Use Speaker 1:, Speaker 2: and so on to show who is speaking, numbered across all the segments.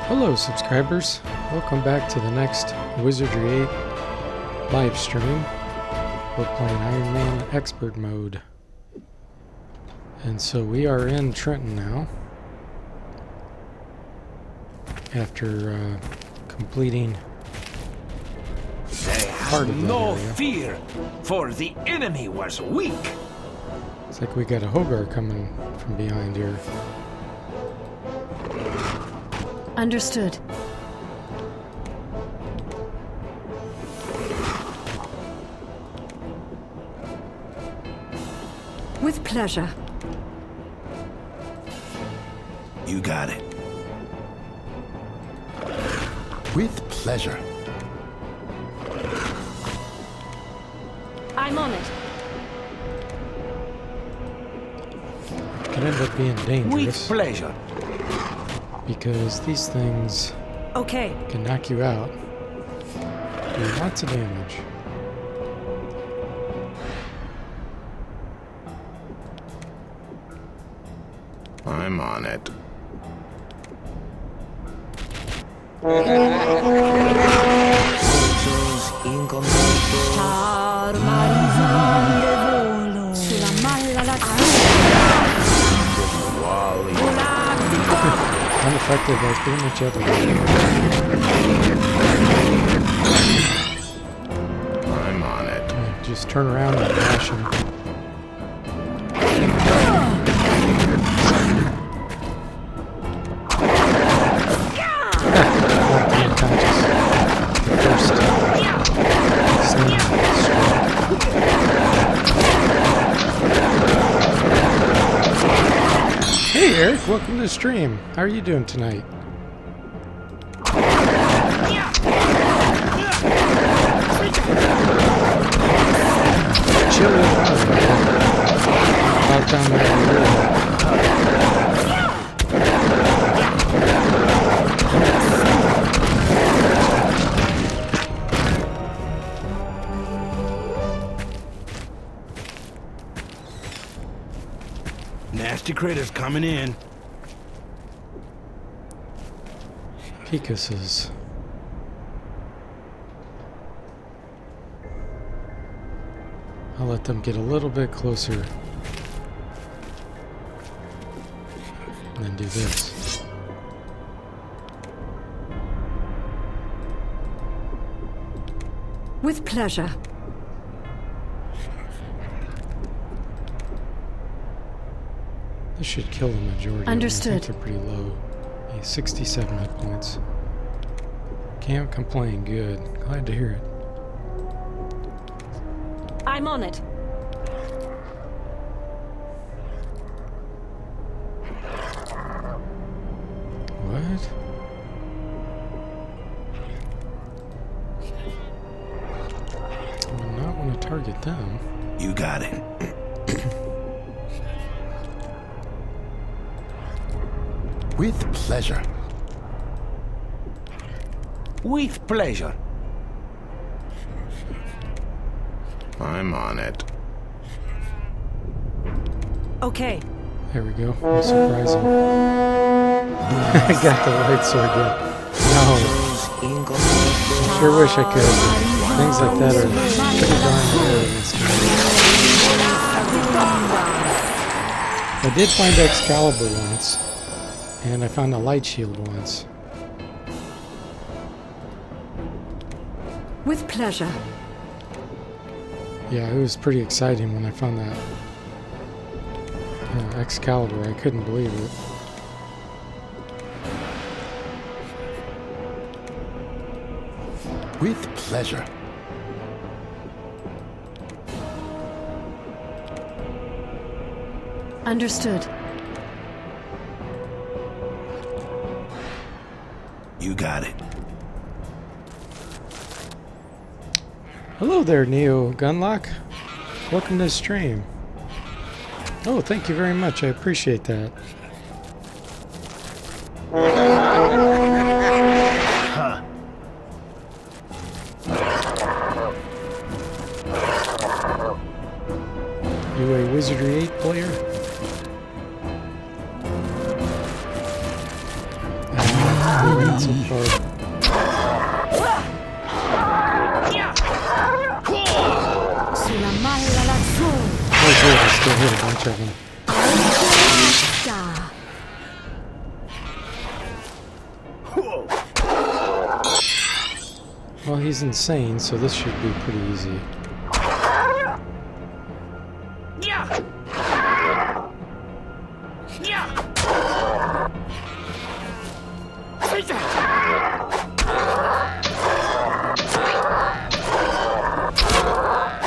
Speaker 1: Hello subscribers, welcome back to the next Wizardry 8 live stream. We're playing Iron Man Expert Mode. And so we are in Trenton now. After completing part of that
Speaker 2: no
Speaker 1: area.
Speaker 2: fear, for the enemy was weak.
Speaker 1: It's like we got a Hogar coming from behind here.
Speaker 3: Understood. With pleasure.
Speaker 2: You got it.
Speaker 4: With pleasure.
Speaker 3: I'm on it.
Speaker 1: Could end up being
Speaker 2: With
Speaker 1: dangerous
Speaker 2: pleasure.
Speaker 1: because these things
Speaker 3: Okay.
Speaker 1: can knock you out. Do lots of damage.
Speaker 4: I'm on it.
Speaker 1: Unaffected by pretty much everything.
Speaker 4: I'm on it.
Speaker 1: Just turn around and bash him. Hey Eric, welcome to the stream. How are you doing tonight? Chilly about down there.
Speaker 2: Nasty critters coming in.
Speaker 1: Pegasus. I'll let them get a little bit closer. And then do this.
Speaker 3: With pleasure.
Speaker 1: This should kill the majority.
Speaker 3: Understood.
Speaker 1: I think they're pretty low. Yeah, 67 hit points. Can't complain. Good. Glad to hear it.
Speaker 3: I'm on it.
Speaker 1: What? I would not want to target them.
Speaker 2: You got it.
Speaker 4: With pleasure.
Speaker 2: With pleasure.
Speaker 4: I'm on it.
Speaker 3: Okay.
Speaker 1: There we go. I'll surprise him. I got the light sword yet. No. I sure wish I could. Things like that are pretty darn rare in this game. I did find Excalibur once. And I found a light shield once.
Speaker 3: With pleasure.
Speaker 1: Yeah, it was pretty exciting when I found that Excalibur. I couldn't believe it.
Speaker 4: With pleasure.
Speaker 3: Understood.
Speaker 2: You got it.
Speaker 1: Hello there, Neo Gunlock. Welcome to the stream. Oh, thank you very much. I appreciate that. You a Wizardry 8 player? great so far.
Speaker 3: Sulla malla lassù.
Speaker 1: Oh good, I still hit a bunch of them. Well, he's insane, so this should be pretty easy.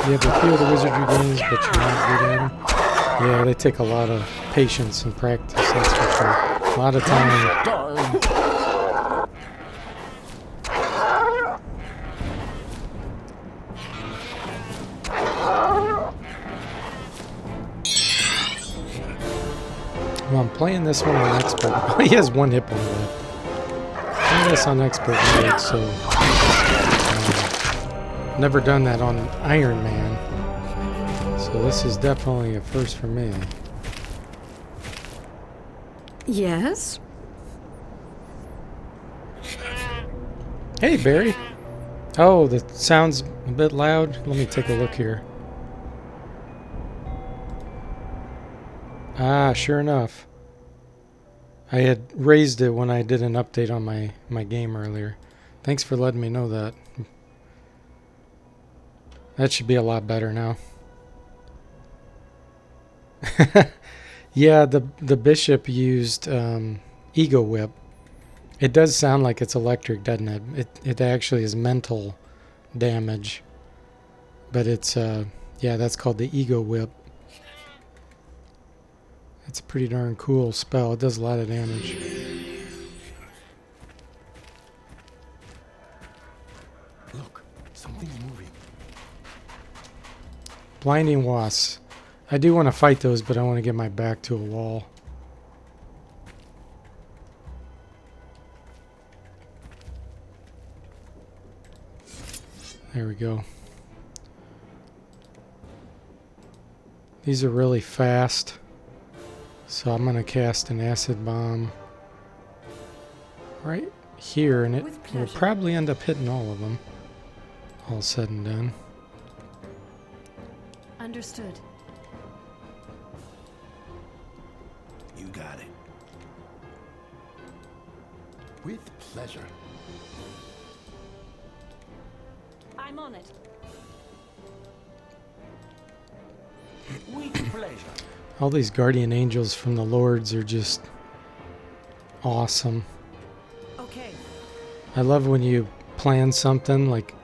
Speaker 1: You have a few of the wizardry games, but you're not good at them. Yeah, they take a lot of patience and practice, that's for sure. A lot of time. Well, I'm playing this one on expert. He has one hit point left. Playing this on expert mode, so never done that on Iron Man. So this is definitely a first for me.
Speaker 3: Yes?
Speaker 1: Hey, Barry. Oh, the sound's a bit loud. Let me take a look here. Ah, sure enough. I had raised it when I did an update on my game earlier. Thanks for letting me know that. That should be a lot better now. Yeah, the bishop used Ego Whip. It does sound like it's electric, doesn't it? It actually is mental damage. But it's, yeah, that's called the Ego Whip. It's a pretty darn cool spell. It does a lot of damage.
Speaker 4: Look, something's moving.
Speaker 1: Blinding wasps. I do want to fight those, but I want to get my back to a wall. There we go. These are really fast. So I'm going to cast an acid bomb right here, and it will probably end up hitting all of them. All said and done.
Speaker 3: Understood.
Speaker 2: You got it.
Speaker 4: With pleasure.
Speaker 3: I'm on it.
Speaker 2: With pleasure.
Speaker 1: All these guardian angels from the lords are just awesome.
Speaker 3: Okay.
Speaker 1: I love when you plan something like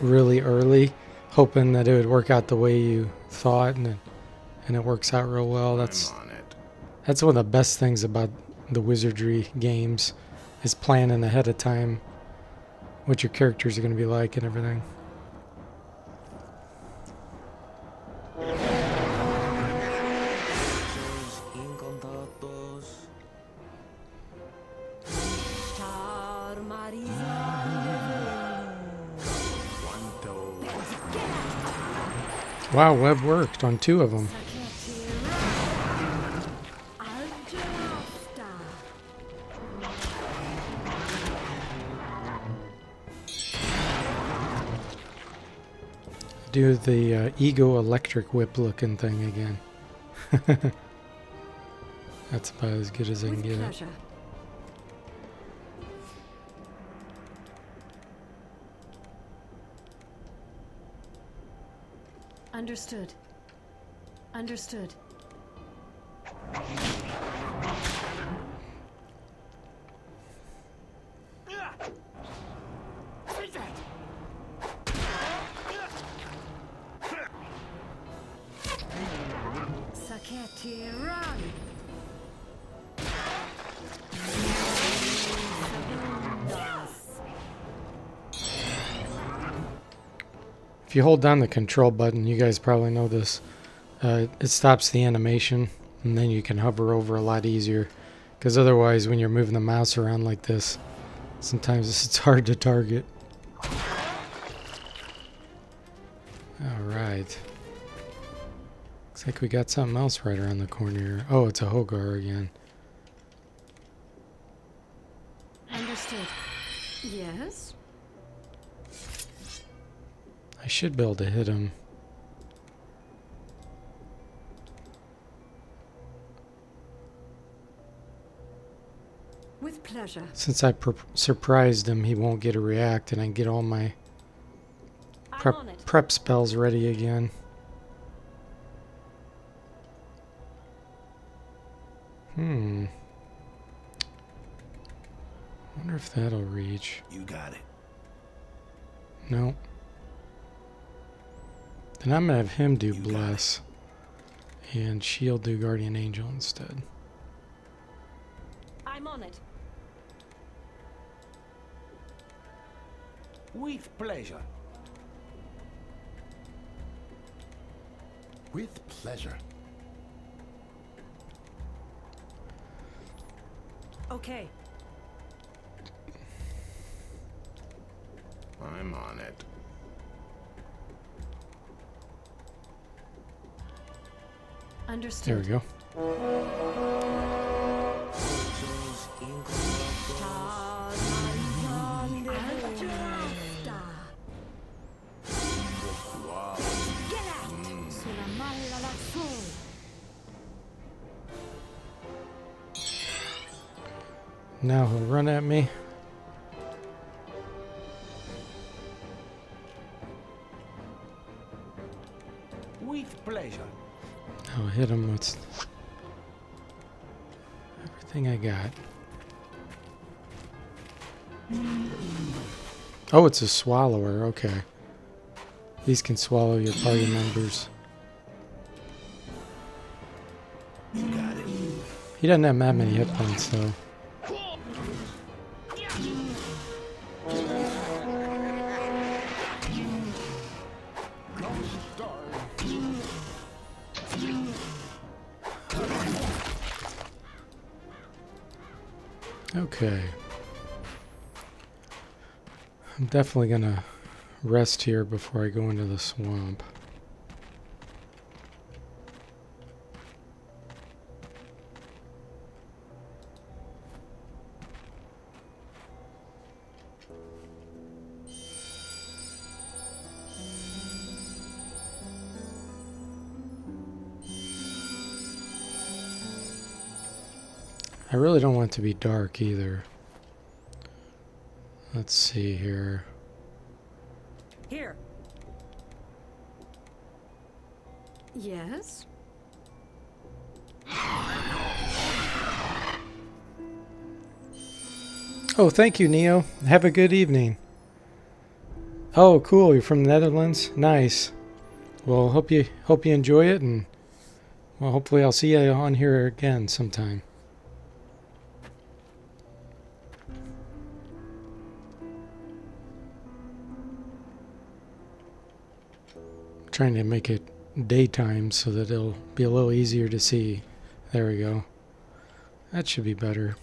Speaker 1: really early, hoping that it would work out the way you thought, and it works out real well. That's one of the best things about the Wizardry games, is planning ahead of time what your characters are going to be like and everything. Wow, web worked on 2 of them. Do the Ego Electric Whip looking thing again. That's about as good as I can get it.
Speaker 3: Understood. Understood. Saketi run.
Speaker 1: If you hold down the control button, you guys probably know this, it stops the animation, and then you can hover over a lot easier. Because otherwise, when you're moving the mouse around like this, sometimes it's hard to target. Alright. Looks like we got something else right around the corner here. Oh, it's a Hogar again.
Speaker 3: Understood. Understood. Yes?
Speaker 1: I should be able to hit him.
Speaker 3: With pleasure.
Speaker 1: Since I surprised him, he won't get a react, and I get all my prep spells ready again. Wonder if that'll reach.
Speaker 2: You got it.
Speaker 1: No. Then I'm gonna have him do bless, and she'll do guardian angel instead.
Speaker 3: I'm on it.
Speaker 2: With pleasure.
Speaker 4: With pleasure.
Speaker 3: Okay.
Speaker 2: I'm on it.
Speaker 3: Understood.
Speaker 1: There we go. Now he'll run at me.
Speaker 2: With pleasure.
Speaker 1: I'll hit him with everything I got. Oh, it's a swallower. Okay. These can swallow your party members.
Speaker 2: You got it.
Speaker 1: He doesn't have that many hit points, though. Okay. I'm definitely gonna rest here before I go into the swamp. I really don't want it to be dark either. Let's see here.
Speaker 3: Here. Yes?
Speaker 1: Oh, thank you, Neo. Have a good evening. Oh, cool. You're from the Netherlands? Nice. Well, hope you enjoy it, and well, hopefully I'll see you on here again sometime. Trying to make it daytime so that it'll be a little easier to see. There we go. That should be better.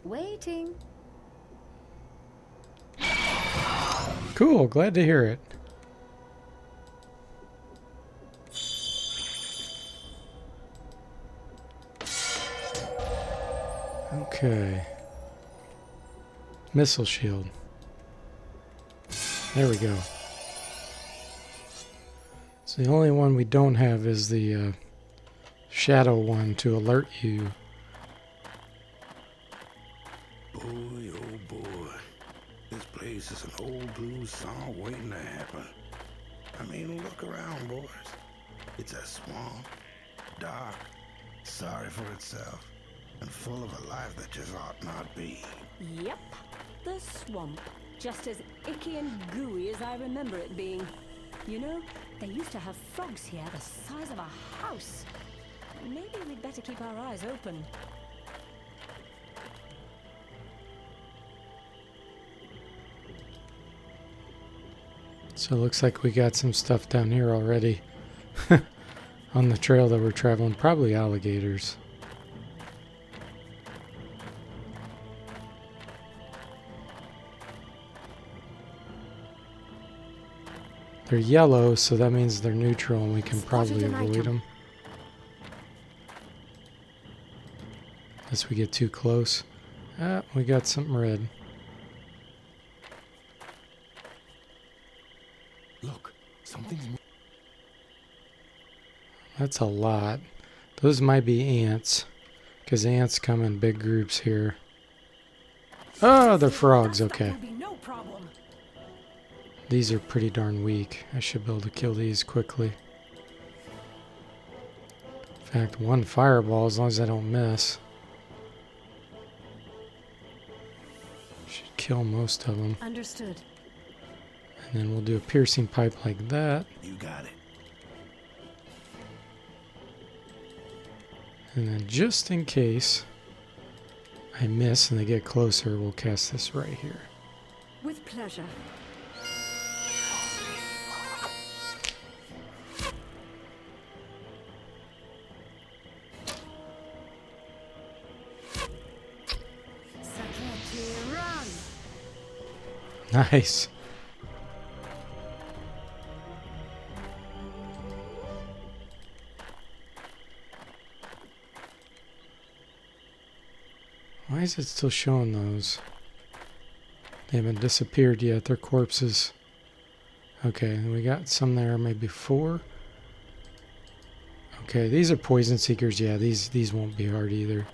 Speaker 3: Waiting.
Speaker 1: Cool, glad to hear it. Okay. Missile shield. There we go. So the only one we don't have is the shadow one to alert you.
Speaker 2: Boy, oh boy. This place is an old blues song waiting to happen. I mean, look around, boys. It's a swamp, dark, sorry for itself, and full of a life that just ought not be.
Speaker 5: Yep, the swamp. Just as icky and gooey as I remember it being. You know, they used to have frogs here the size of a house. Maybe we'd better keep our eyes open.
Speaker 1: So it looks like we got some stuff down here already on the trail that we're traveling. Probably alligators. They're yellow, so that means they're neutral and we can probably
Speaker 3: an
Speaker 1: avoid
Speaker 3: item.
Speaker 1: them. Unless we get too close. Ah, we got something red.
Speaker 4: Look, something's moving.
Speaker 1: That's a lot. Those might be ants, because ants come in big groups here. Oh, they're frogs, okay.
Speaker 3: That will be no problem.
Speaker 1: These are pretty darn weak. I should be able to kill these quickly. In fact, one fireball, as long as I don't miss. Should kill most of them.
Speaker 3: Understood.
Speaker 1: And then we'll do a piercing pipe like that.
Speaker 2: You got it.
Speaker 1: And then just in case I miss and they get closer, we'll cast this right here.
Speaker 5: With pleasure. Saketi, run!
Speaker 1: Nice. Why is it still showing those? They haven't disappeared yet. They're corpses. Okay, we got some there, maybe 4. Okay, these are poison seekers. Yeah, these won't be hard either.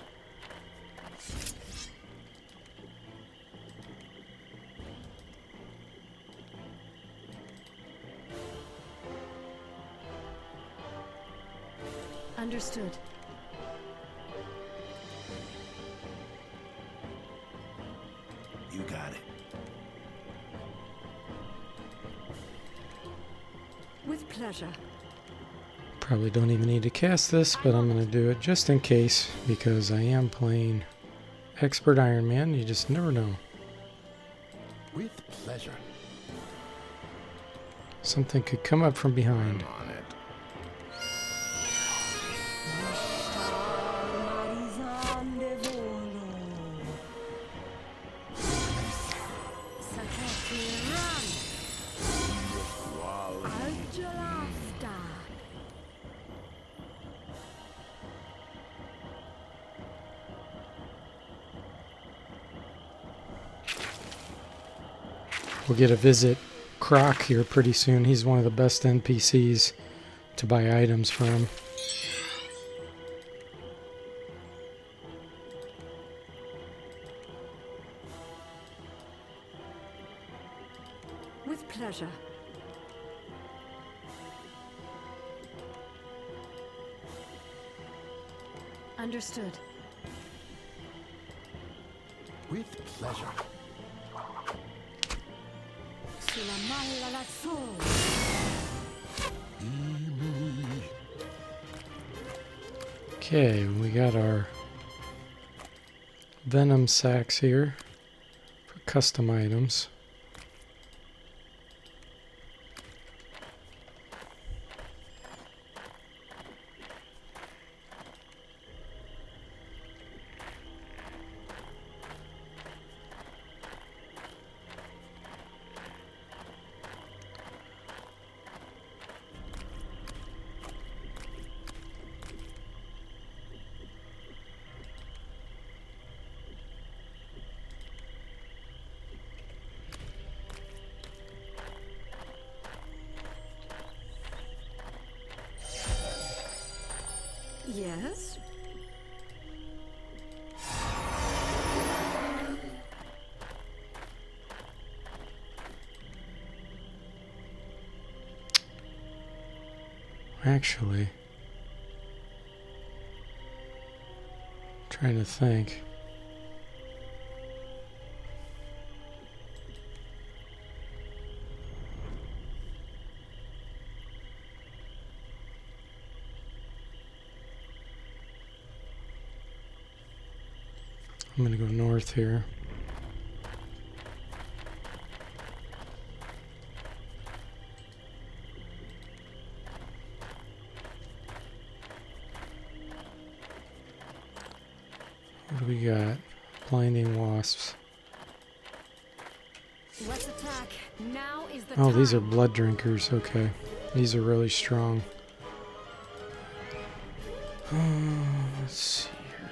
Speaker 3: Understood.
Speaker 2: You got it.
Speaker 5: With pleasure.
Speaker 1: Probably don't even need to cast this, but I'm going to do it just in case, because I am playing Expert Iron Man. You just never know.
Speaker 4: With pleasure.
Speaker 1: Something could come up from behind.
Speaker 2: I'm on it.
Speaker 5: Saketi, run! Argelasta!
Speaker 1: We'll get a visit Croc here pretty soon. He's one of the best NPCs to buy items from.
Speaker 5: With pleasure.
Speaker 3: Understood.
Speaker 4: With pleasure.
Speaker 5: Sulla malla la sol.
Speaker 1: Okay, we got our venom sacks here for custom items.
Speaker 5: Yes?
Speaker 1: Actually, trying to think. I'm going to go north here. What do we got? Blinding wasps.
Speaker 3: Let's attack. Now is the
Speaker 1: Oh,
Speaker 3: time.
Speaker 1: these are blood drinkers. Okay. These are really strong. Let's see here.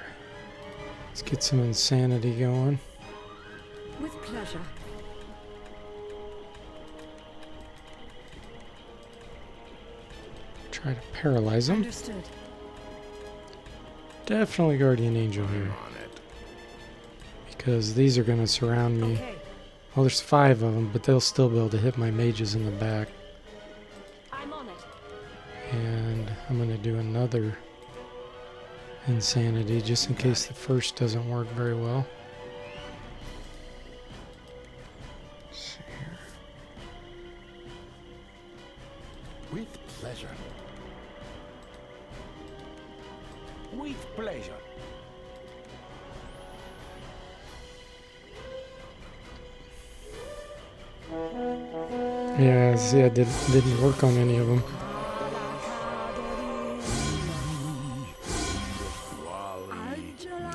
Speaker 1: Let's get some insanity going.
Speaker 3: With pleasure.
Speaker 1: Try to paralyze them.
Speaker 3: Understood.
Speaker 1: Definitely Guardian Angel here.
Speaker 2: On it.
Speaker 1: Because these are going to surround me.
Speaker 3: Okay.
Speaker 1: Well, there's 5 of them, but they'll still be able to hit my mages in the back.
Speaker 5: I'm on it.
Speaker 1: And I'm going to do another insanity just in case the first doesn't work very well. Let's see here.
Speaker 4: With pleasure.
Speaker 2: With pleasure.
Speaker 1: Yeah, see, I didn't work on any of them.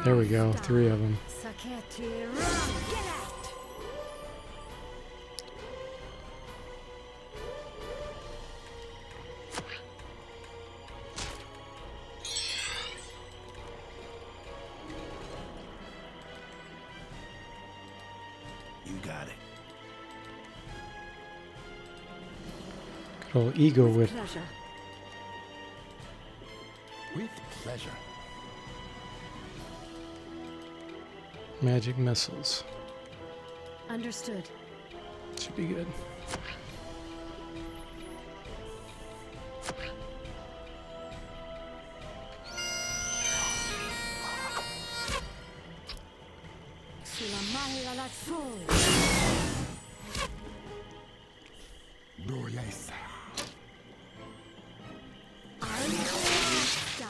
Speaker 1: There we go, 3 of them.
Speaker 3: Saketi, run! Get out!
Speaker 2: You got it.
Speaker 1: Good old ego
Speaker 3: With
Speaker 1: whip.
Speaker 3: pleasure.
Speaker 4: With pleasure.
Speaker 1: Magic missiles.
Speaker 3: Understood.
Speaker 1: Should be good.
Speaker 3: Sulla malla lassù.
Speaker 4: Gloriosa.
Speaker 3: Alta.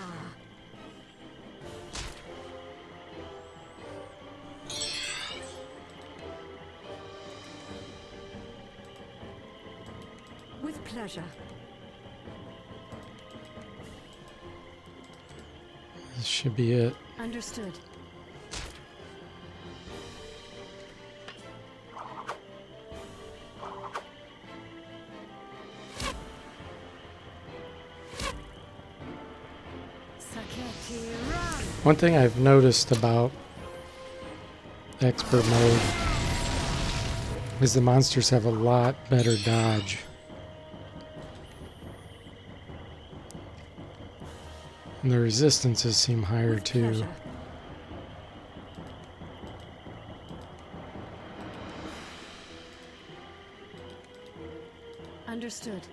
Speaker 3: With pleasure.
Speaker 1: This should be it.
Speaker 3: Understood. Saketi, run!
Speaker 1: One thing I've noticed about expert mode is the monsters have a lot better dodge. And the resistances seem higher
Speaker 3: With
Speaker 1: too.
Speaker 3: pleasure. Understood.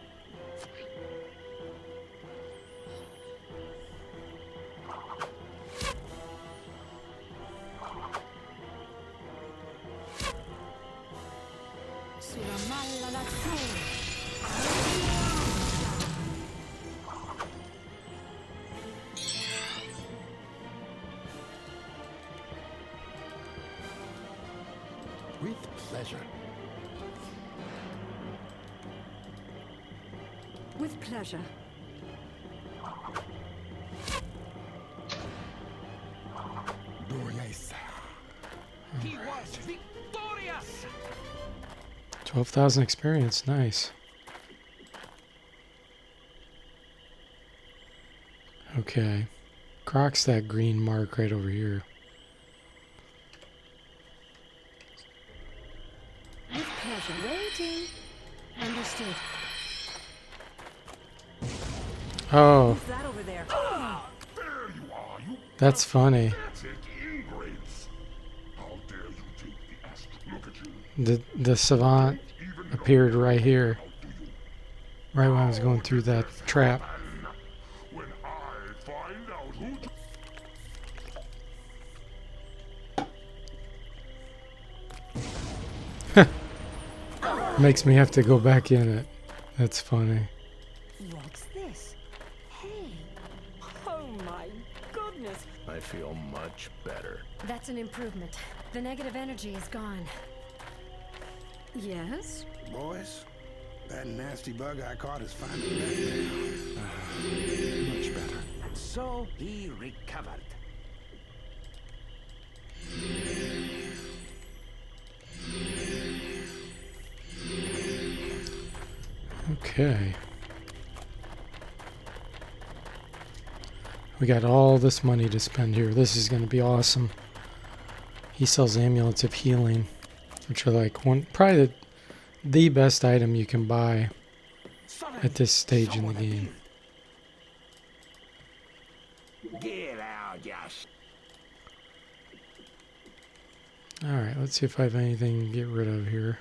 Speaker 3: Sulla malla lassù.
Speaker 4: With pleasure.
Speaker 3: With pleasure.
Speaker 4: Gloriosa.
Speaker 2: He was victorious.
Speaker 1: 12,000 experience, nice. Okay. Croc's that green mark right over here.
Speaker 3: With pleasure. Waiting. Understood.
Speaker 1: Oh,
Speaker 3: Who's that over there?
Speaker 2: There you are, you
Speaker 1: that's funny.
Speaker 2: pathetic ingrates. How dare you take the Ast? Look at you.
Speaker 1: The savant
Speaker 2: Even
Speaker 1: appeared right here,
Speaker 2: do you?
Speaker 1: right when I was going through that trap.
Speaker 2: When I find out who
Speaker 1: Makes me have to go back in it. That's funny.
Speaker 5: What's this? Hey. Oh my goodness.
Speaker 2: I feel much better.
Speaker 3: That's an improvement. The negative energy is gone. Yes?
Speaker 2: Boys, that nasty bug I caught is finally left now.
Speaker 4: Much better.
Speaker 6: And so he recovered.
Speaker 1: Okay. We got all this money to spend here. This is going to be awesome. He sells amulets of healing, which are like probably the best item you can buy at this stage in the game.
Speaker 6: Get out, yes.
Speaker 1: Alright, let's see if I have anything to get rid of here.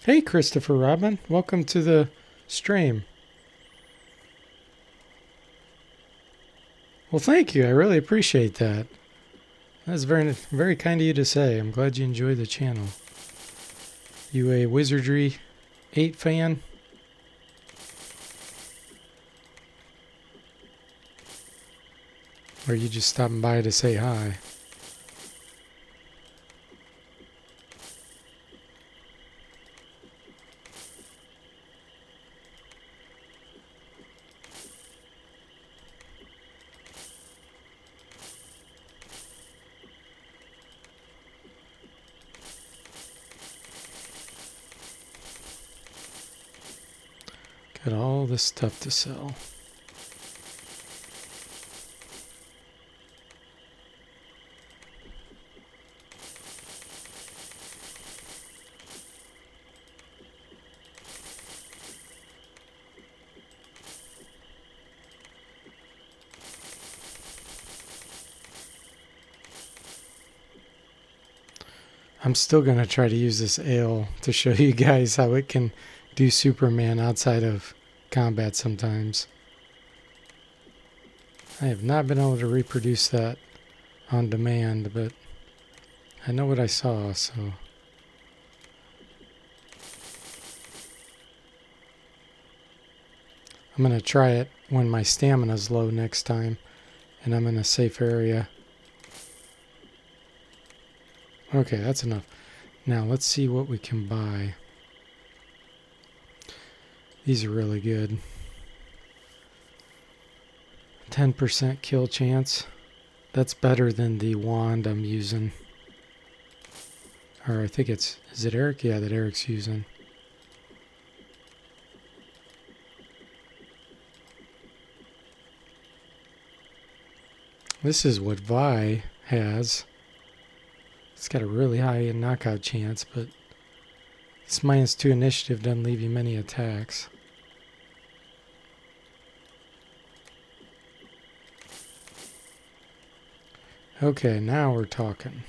Speaker 1: Hey, Christopher Robin. Welcome to the stream. Well, thank you. I really appreciate that. That's very, very kind of you to say. I'm glad you enjoy the channel. You a Wizardry 8 fan? Or are you just stopping by to say hi? Got all this stuff to sell. I'm still going to try to use this ale to show you guys how it can do Superman outside of combat sometimes. I have not been able to reproduce that on demand, but I know what I saw, so... I'm going to try it when my stamina's low next time, and I'm in a safe area. Okay, that's enough. Now, let's see what we can buy. These are really good. 10% kill chance. That's better than the wand I'm using. Or I think it's... Is it Eric? Yeah, that Eric's using. This is what Vi has. It's got a really high knockout chance, but this -2 initiative doesn't leave you many attacks. Okay, now we're talking.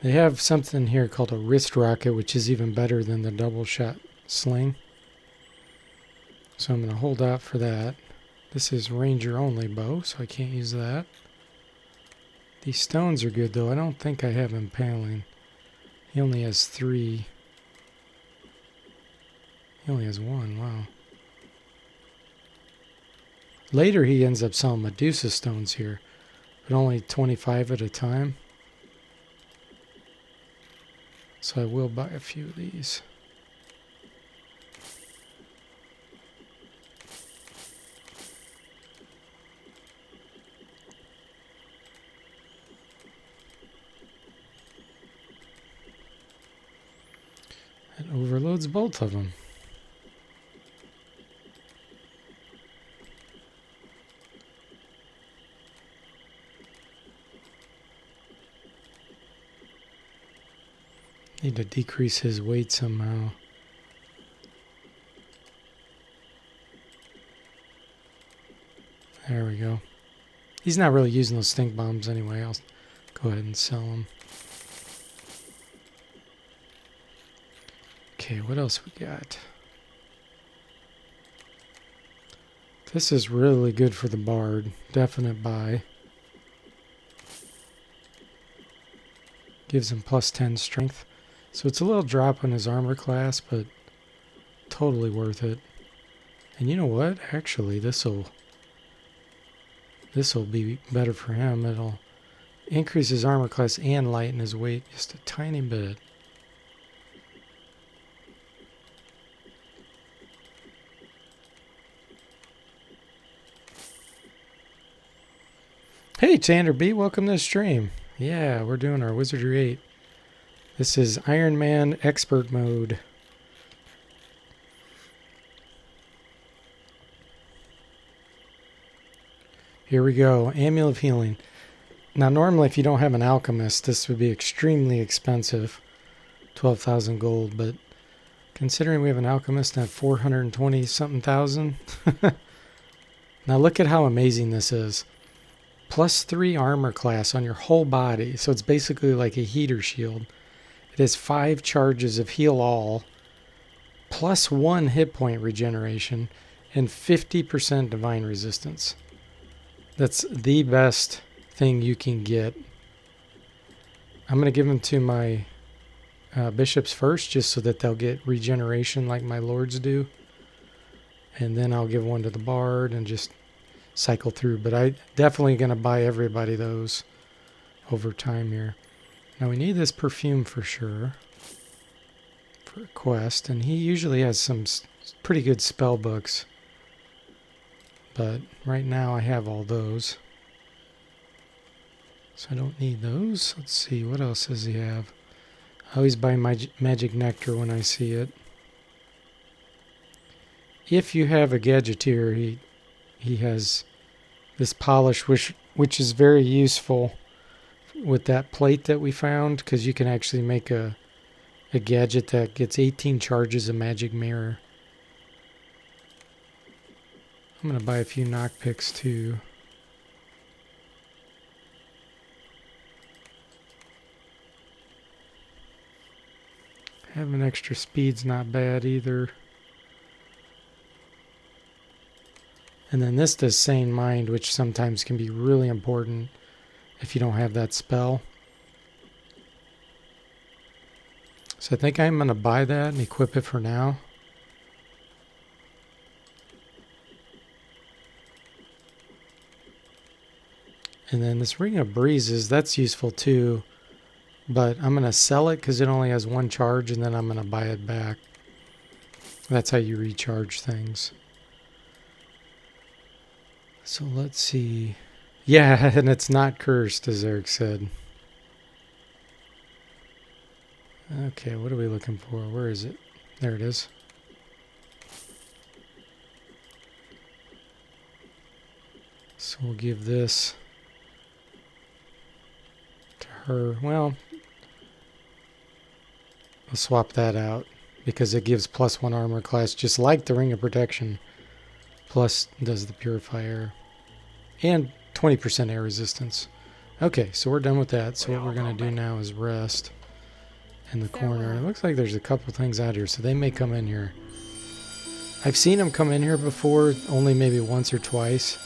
Speaker 1: They have something here called a wrist rocket, which is even better than the double shot sling. So I'm going to hold out for that. This is ranger only bow, so I can't use that. These stones are good, though. I don't think I have impaling. He only has 3. He only has 1. Wow. Later, he ends up selling Medusa stones here, but only 25 at a time. So I will buy a few of these. It overloads both of them. Need to decrease his weight somehow. There we go. He's not really using those stink bombs anyway. I'll go ahead and sell them. Okay, what else we got? This is really good for the bard. Definite buy. Gives him +10 strength. So it's a little drop on his armor class, but totally worth it. And you know what? Actually, this'll be better for him. It'll increase his armor class and lighten his weight just a tiny bit. Hey, Tander B, welcome to the stream. Yeah, we're doing our Wizardry 8. This is Iron Man Expert Mode. Here we go. Amulet of Healing. Now, normally, if you don't have an alchemist, this would be extremely expensive. 12,000 gold, but considering we have an alchemist at 420 something thousand. Now look at how amazing this is. +3 armor class on your whole body. So it's basically like a heater shield. It has 5 charges of heal all, +1 hit point regeneration, and 50% divine resistance. That's the best thing you can get. I'm going to give them to my bishops first, just so that they'll get regeneration like my lords do. And then I'll give one to the bard and just cycle through. But I definitely going to buy everybody those over time here. Now we need this perfume for sure for a quest. And he usually has some pretty good spell books. But right now I have all those. So I don't need those. Let's see, what else does he have? I always buy magic nectar when I see it. If you have a gadgeteer, he has this polish, which is very useful with that plate that we found, because you can actually make a gadget that gets 18 charges of magic mirror. I'm going to buy a few knock picks too. Having extra speed's not bad either. And then this does Sane Mind, which sometimes can be really important if you don't have that spell. So I think I'm going to buy that and equip it for now. And then this Ring of Breezes, that's useful too. But I'm going to sell it because it only has 1 charge, and then I'm going to buy it back. That's how you recharge things. So let's see. Yeah, and it's not cursed, as Eric said. Okay, what are we looking for? Where is it? There it is. So we'll give this to her. Well, I'll swap that out because it gives +1 armor class, just like the Ring of Protection. Plus does the Purifier. And 20% air resistance. Okay, so we're done with that. So what we're going to do now is rest in the corner. It looks like there's a couple things out here, so they may come in here. I've seen them come in here before, only maybe once or twice.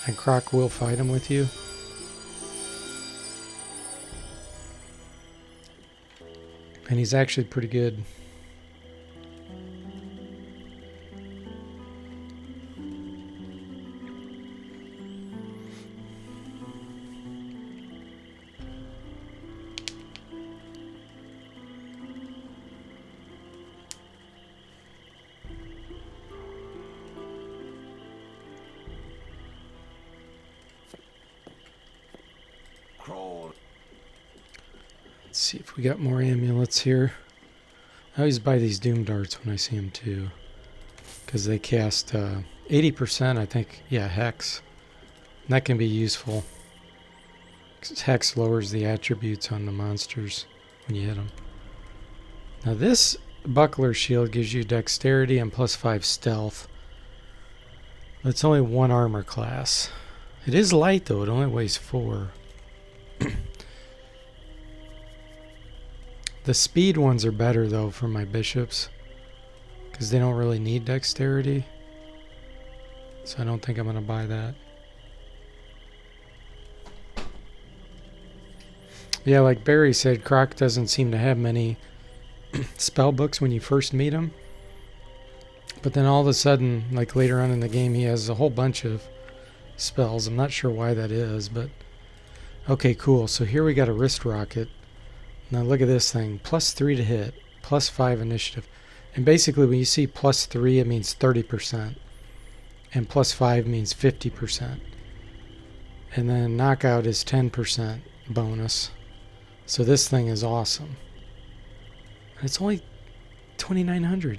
Speaker 1: And Croc will fight them with you. And he's actually pretty good. Let's see if we got more amulets here. I always buy these Doom Darts when I see them too, because they cast 80%, I think, yeah, Hex. And that can be useful, because Hex lowers the attributes on the monsters when you hit them. Now this Buckler Shield gives you Dexterity and +5 Stealth. But it's only 1 armor class. It is light though, it only weighs 4. The speed ones are better though for my bishops, because they don't really need dexterity. So I don't think I'm going to buy that. Yeah, like Barry said, Croc doesn't seem to have many spell books when you first meet him. But then all of a sudden, like later on in the game, he has a whole bunch of spells. I'm not sure why that is, but okay, cool. So here we got a wrist rocket. Now look at this thing, +3 to hit, +5 initiative. And basically when you see +3, it means 30%. And +5 means 50%. And then knockout is 10% bonus. So this thing is awesome. It's only 2,900.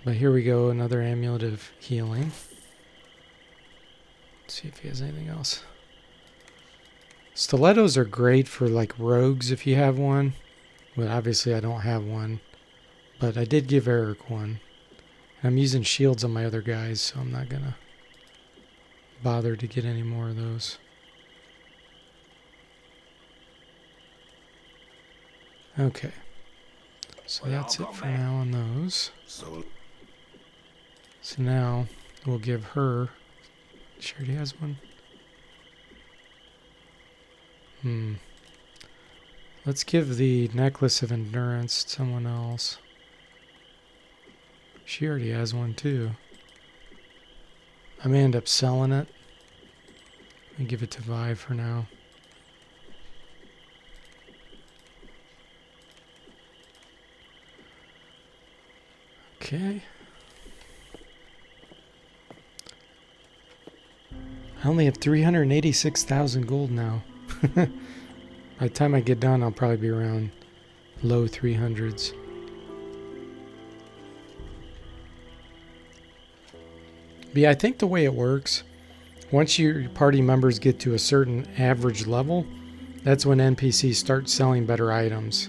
Speaker 1: But here we go, another amulet of healing. Let's see if he has anything else. Stilettos are great for like rogues if you have one. Well, obviously I don't have one. But I did give Eric one. I'm using shields on my other guys, so I'm not gonna bother to get any more of those. Okay. So that's it for now on those. So now we'll give her. She already has one. Let's give the necklace of endurance to someone else. She already has one too. I may end up selling it and give it to Vi for now. Okay. I only have 386,000 gold now. By the time I get done, I'll probably be around low 300s. But yeah, I think the way it works, once your party members get to a certain average level, that's when NPCs start selling better items.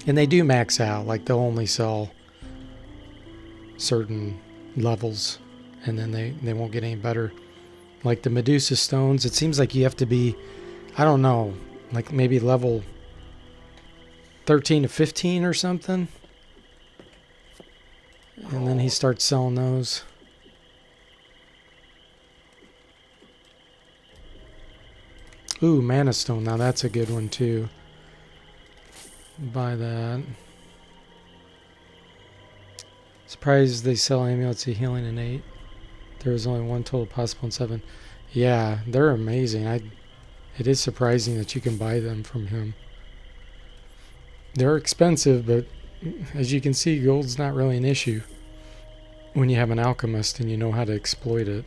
Speaker 1: And they do max out, like they'll only sell certain levels, and then they won't get any better. Like the Medusa stones, it seems like you have to be, I don't know, like maybe level 13 to 15 or something. And then he starts selling those. Ooh, Mana Stone. Now that's a good one too. Buy that. Surprised they sell amulets of healing in 8. There was only one total possible in 7. Yeah, they're amazing. It is surprising that you can buy them from him. They're expensive, but as you can see, gold's not really an issue when you have an alchemist and you know how to exploit it.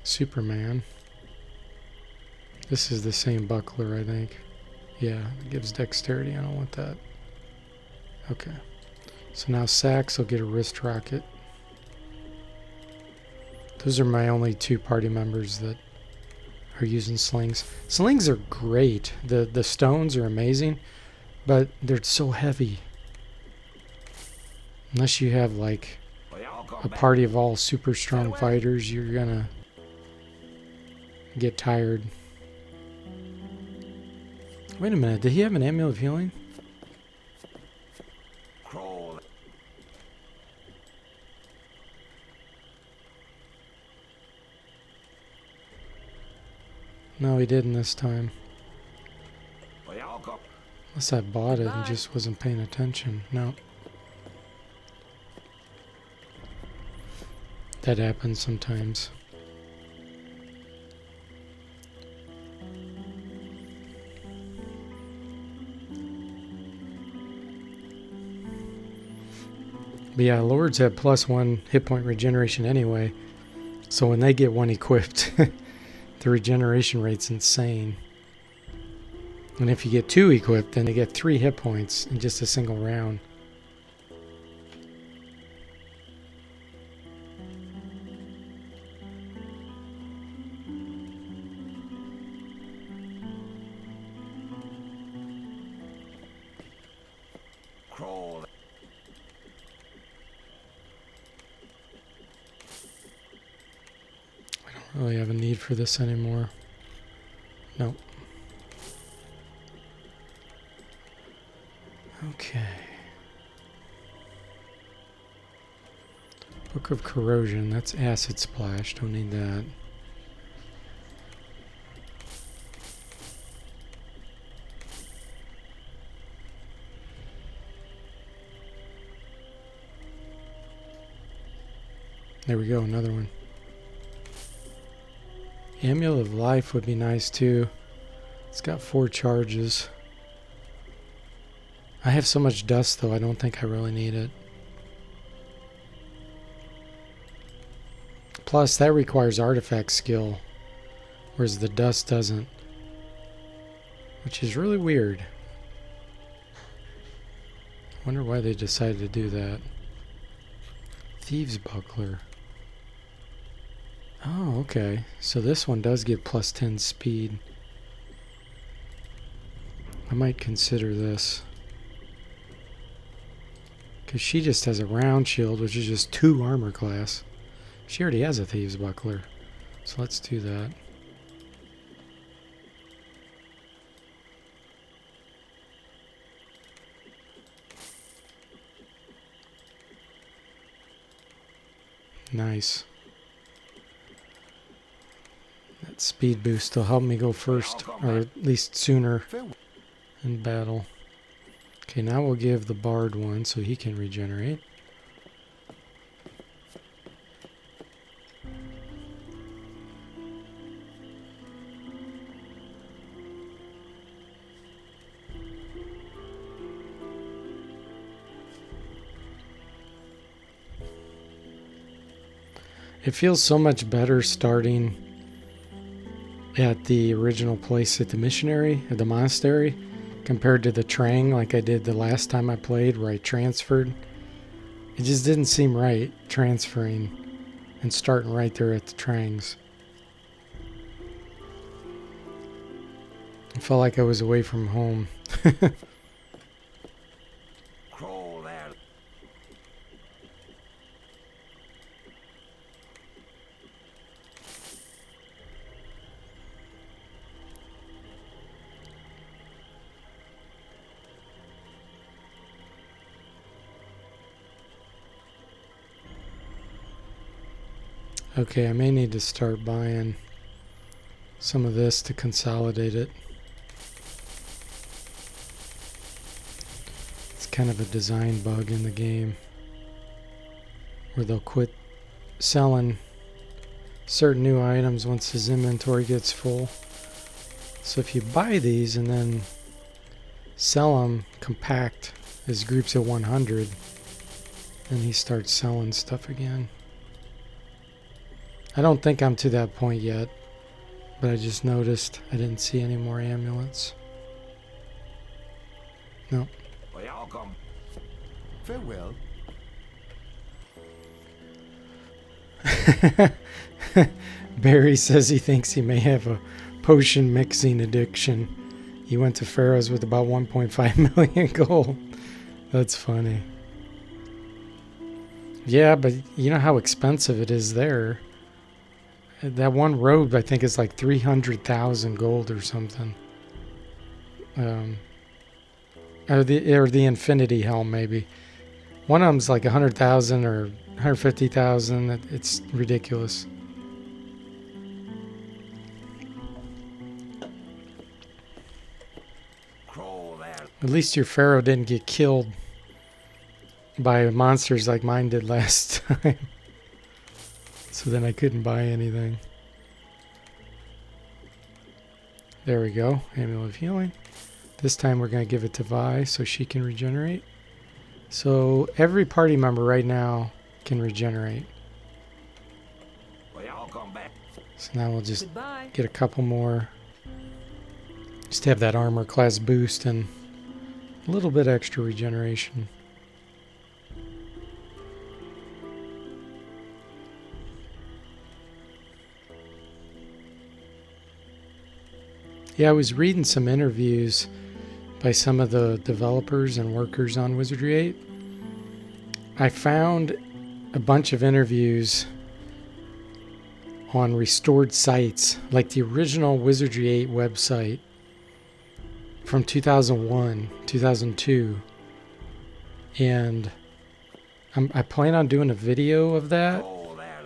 Speaker 1: Superman. This is the same buckler, I think. Yeah, it gives dexterity. I don't want that. Okay. So now Sax will get a wrist rocket. Those are my only 2 party members that are using slings. Slings are great. The stones are amazing, but they're so heavy. Unless you have like a party of all super strong fighters, you're gonna get tired. Wait a minute, did he have an amulet of healing? No, he didn't this time. Unless I bought it and just wasn't paying attention. No. That happens sometimes. But yeah, Lords have +1 hit point regeneration anyway. So when they get one equipped, the regeneration rate's insane. And if you get 2 equipped, then they get 3 hit points in just a single round. I don't really have a need for this anymore. Nope. Okay. Book of Corrosion. That's Acid Splash. Don't need that. There we go. Another one. Amulet of Life would be nice too. It's got 4 charges. I have so much dust, though, I don't think I really need it. Plus, that requires artifact skill, whereas the dust doesn't. Which is really weird. I wonder why they decided to do that. Thieves' Buckler. Oh, okay. So this one does give plus 10 speed. I might consider this. Because she just has a round shield, which is just 2 armor class. She already has a Thieves' Buckler. So let's do that. Nice. That speed boost will help me go first, or at least sooner in battle. Okay, now we'll give the Bard one so he can regenerate. It feels so much better starting at the original place at the missionary, at the monastery, compared to the Trang like I did the last time I played where I transferred. It just didn't seem right transferring and starting right there at the Trangs. I felt like I was away from home.
Speaker 6: Crawl there.
Speaker 1: Okay, I may need to start buying some of this to consolidate it. It's kind of a design bug in the game where they'll quit selling certain new items once his inventory gets full. So if you buy these and then sell them compact as groups of 100, then he starts selling stuff again. I don't think I'm to that point yet, but I just noticed I didn't see any more amulets. No.
Speaker 6: Well, y'all come.
Speaker 4: Farewell.
Speaker 1: Barry says he thinks he may have a potion mixing addiction. He went to Pharaoh's with about 1.5 million gold. That's funny. Yeah, but you know how expensive it is there. That one robe, I think, is like 300,000 gold or something. Or the Infinity Helm, maybe. One of them's like 100,000 or 150,000. It's ridiculous.
Speaker 6: Crawl there.
Speaker 1: At least your Pharaoh didn't get killed by monsters like mine did last time. So then I couldn't buy anything. There we go. Amulet of Healing. This time we're going to give it to Vi so she can regenerate. So every party member right now can regenerate.
Speaker 6: Well, y'all come back.
Speaker 1: So now we'll just
Speaker 5: Goodbye.
Speaker 1: get a couple more. Just to have that armor class boost and a little bit extra regeneration. Yeah, I was reading some interviews by some of the developers and workers on Wizardry 8. I found a bunch of interviews on restored sites, like the original Wizardry 8 website from 2001, 2002. And I plan on doing a video of that
Speaker 6: Crawl there.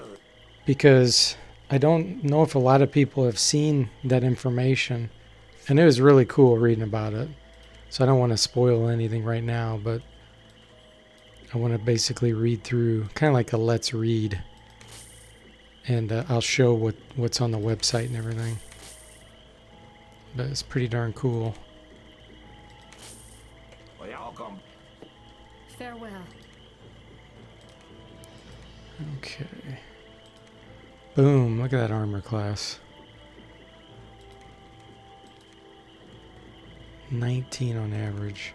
Speaker 1: because I don't know if a lot of people have seen that information. And it was really cool reading about it. So I don't want to spoil anything right now, but I want to basically read through, kind of like a let's read. And I'll show what's on the website and everything. But it's pretty darn cool.
Speaker 6: Well, y'all y'all come.
Speaker 3: Farewell.
Speaker 1: Okay. Boom, look at that armor class. 19 on average.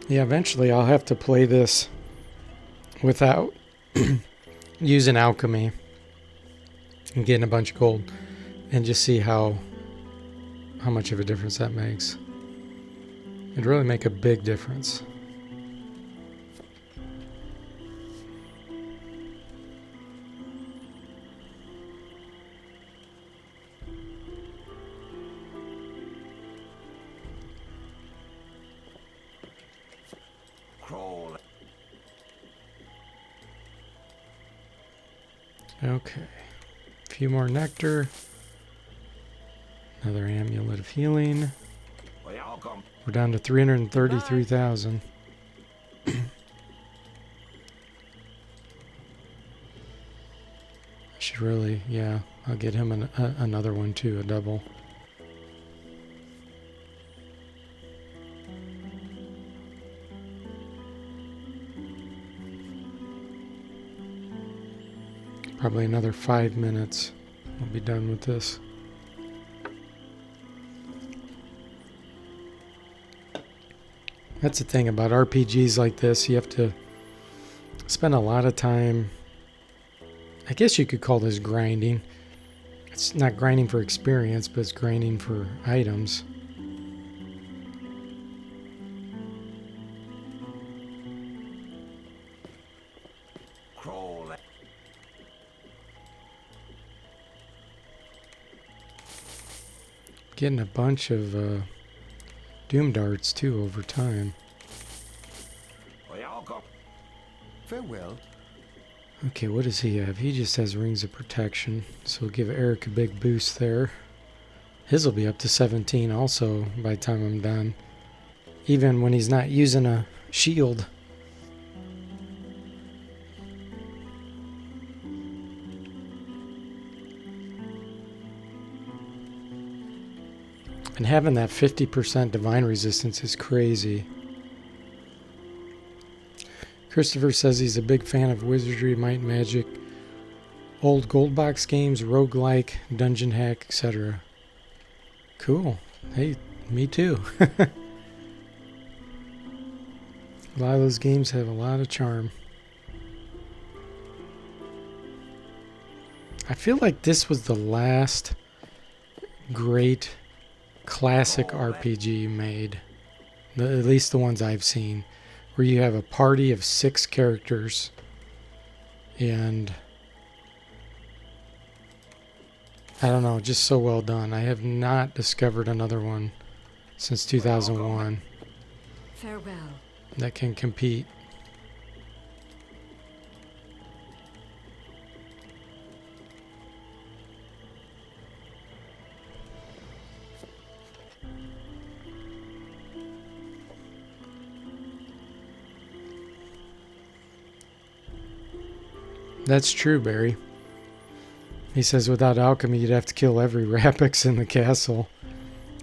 Speaker 1: Yeah, eventually I'll have to play this without using alchemy and getting a bunch of gold and just see how much of a difference that makes. It'd really make a big difference.
Speaker 6: Crawl.
Speaker 1: Okay. A few more nectar. Another amulet of healing.
Speaker 6: Well, y'all come.
Speaker 1: We're down to 333,000. Should really, yeah. I'll get him another one too, a double. Probably another 5 minutes. We'll be done with this. That's the thing about RPGs like this. You have to spend a lot of time. I guess you could call this grinding. It's not grinding for experience, but it's grinding for items.
Speaker 6: Crawl.
Speaker 1: Getting a bunch of doom darts too over time.
Speaker 6: Well, y'all come.
Speaker 4: Farewell.
Speaker 1: Okay, what does he have? He just has rings of protection, so we'll give Eric a big boost there. His will be up to 17 also by the time I'm done. Even when he's not using a shield. And having that 50% divine resistance is crazy. Christopher says he's a big fan of Wizardry, Might and Magic, old gold box games, roguelike, dungeon hack, etc. Cool. Hey, me too. A lot of those games have a lot of charm. I feel like this was the last great classic RPG made, at least the ones I've seen, where you have a party of 6 characters and I don't know, just so well done. I have not discovered another one since 2001
Speaker 3: Farewell.
Speaker 1: that can compete. That's true, Barry. He says without alchemy, you'd have to kill every Rapix in the castle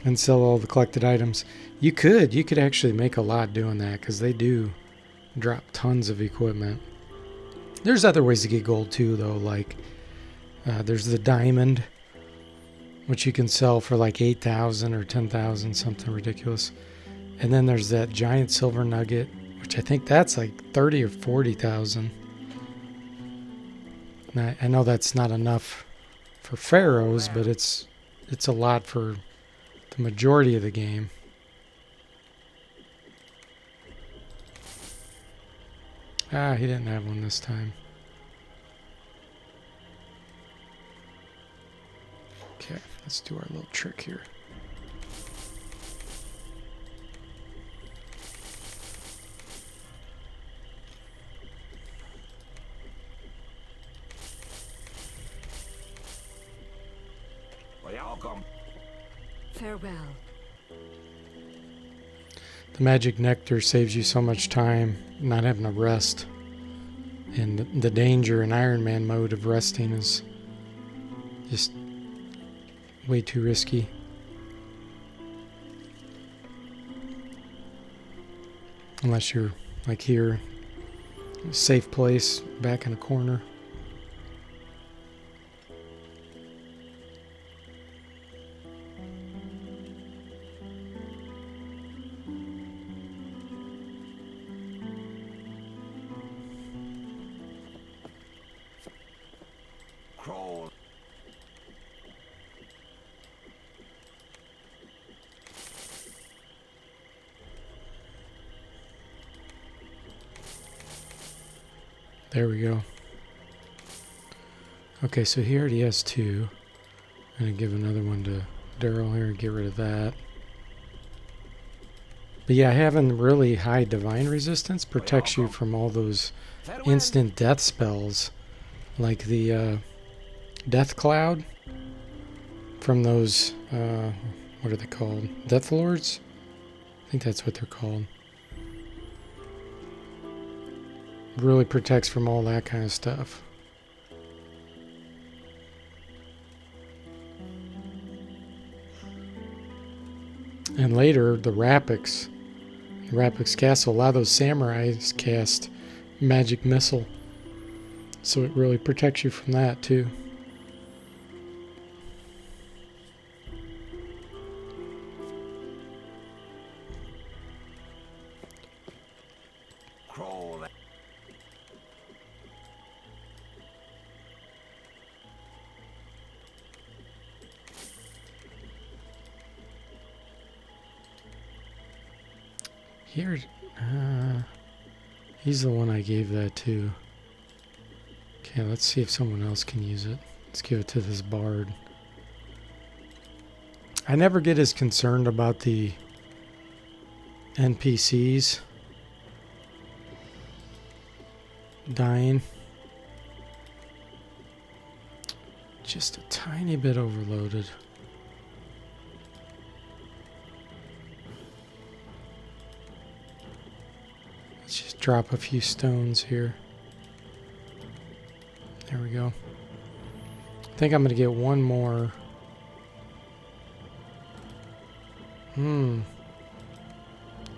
Speaker 1: and sell all the collected items. You could actually make a lot doing that because they do drop tons of equipment. There's other ways to get gold too, though. Like there's the diamond, which you can sell for like 8,000 or 10,000, something ridiculous. And then there's that giant silver nugget, which I think that's like 30 or 40,000. I know that's not enough for pharaohs, but it's a lot for the majority of the game. Ah, he didn't have one this time. Okay, let's do our little trick here.
Speaker 6: Well, y'all come.
Speaker 3: Farewell.
Speaker 1: The magic nectar saves you so much time not having to rest. And the danger in Iron Man mode of resting is just way too risky. Unless you're like here, a safe place, back in a corner.
Speaker 6: Crawl.
Speaker 1: There we go. Okay, so he already has two. I'm going to give another one to Daryl here and get rid of that. But yeah, having really high divine resistance protects you from all those instant death spells. Like the Death Cloud from those, what are they called? Death Lords? I think that's what they're called. Really protects from all that kind of stuff. And later, the Rapix Castle, a lot of those samurais cast magic missile. So it really protects you from that too.
Speaker 6: Crawl.
Speaker 1: Here, he's the one I gave that to. Okay, let's see if someone else can use it. Let's give it to this bard. I never get as concerned about the NPCs dying. Just a tiny bit overloaded. Let's just drop a few stones here. There we go. I think I'm going to get one more.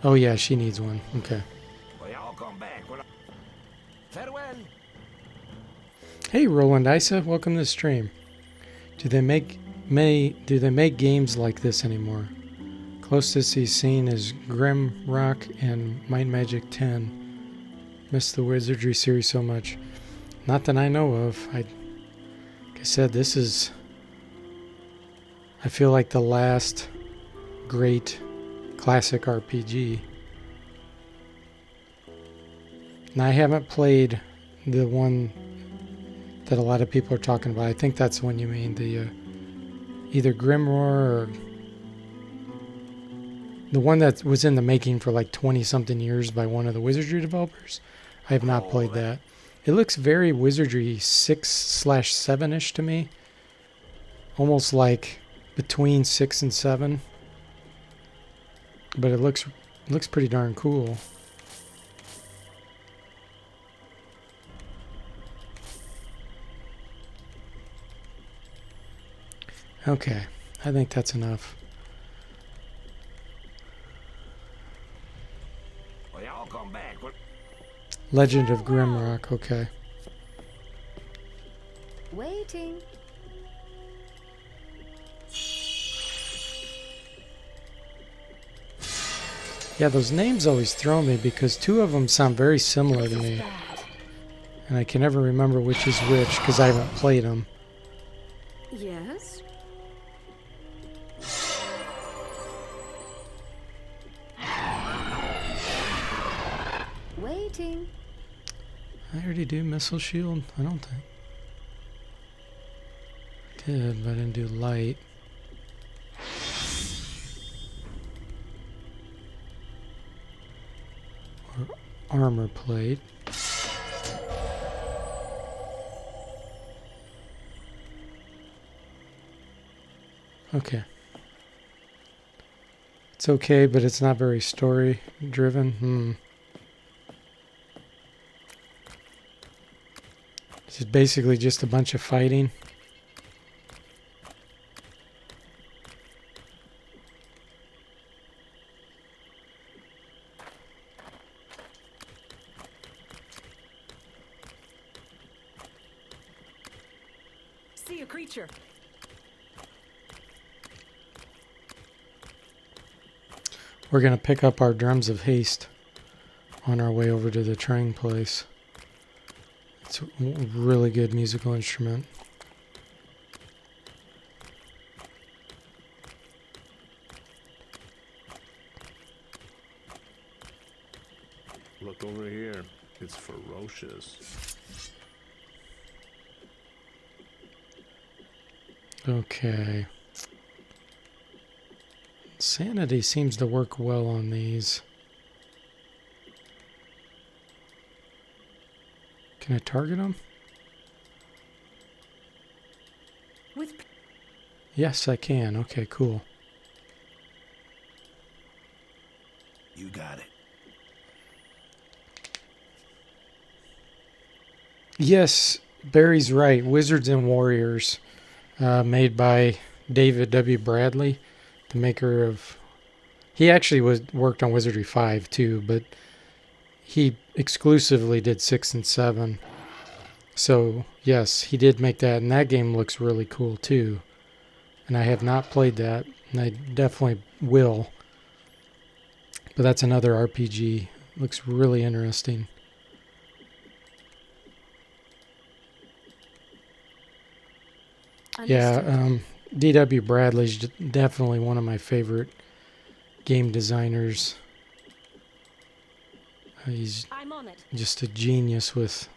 Speaker 1: Oh yeah, she needs one. Okay.
Speaker 6: We all come back. Farewell.
Speaker 1: Hey Roland Isa, welcome to the stream. Do they make games like this anymore? Closest he's seen is Grim Rock and Might and Magic 10. Miss the Wizardry series so much. Not that I know of. Like I said, this is, I feel like the last great classic RPG. And I haven't played the one that a lot of people are talking about. I think that's the one you mean, the either Grimoire or the one that was in the making for like 20 something years by one of the Wizardry developers. I have not played that. It looks very Wizardry 6/7-ish to me. Almost like between 6 and 7. But it looks pretty darn cool. Okay, I think that's enough.
Speaker 6: We all come back.
Speaker 1: Legend of Grimrock, okay.
Speaker 3: Waiting.
Speaker 1: Yeah, those names always throw me because two of them sound very similar to me. And I can never remember which is which because I haven't played them.
Speaker 3: Yes. Waiting.
Speaker 1: I already do Missile Shield? I don't think. I did, but I didn't do Light. Or Armor Plate. Okay. It's okay, but it's not very story driven. It's basically just a bunch of fighting.
Speaker 5: See a creature.
Speaker 1: We're going to pick up our drums of haste on our way over to the train place. It's a really good musical instrument.
Speaker 7: Look over here. It's ferocious.
Speaker 1: Okay. Sanity seems to work well on these. Can I target them? Yes, I can. Okay, cool.
Speaker 2: You got it.
Speaker 1: Yes, Barry's right. Wizards and Warriors, made by David W. Bradley, the maker of... He actually worked on Wizardry 5 too, but he exclusively did 6 and 7. So, yes, he did make that, and that game looks really cool too. And I have not played that, and I definitely will. But that's another RPG. Looks really interesting. Yeah, D.W. Bradley's definitely one of my favorite game designers. He's just a genius with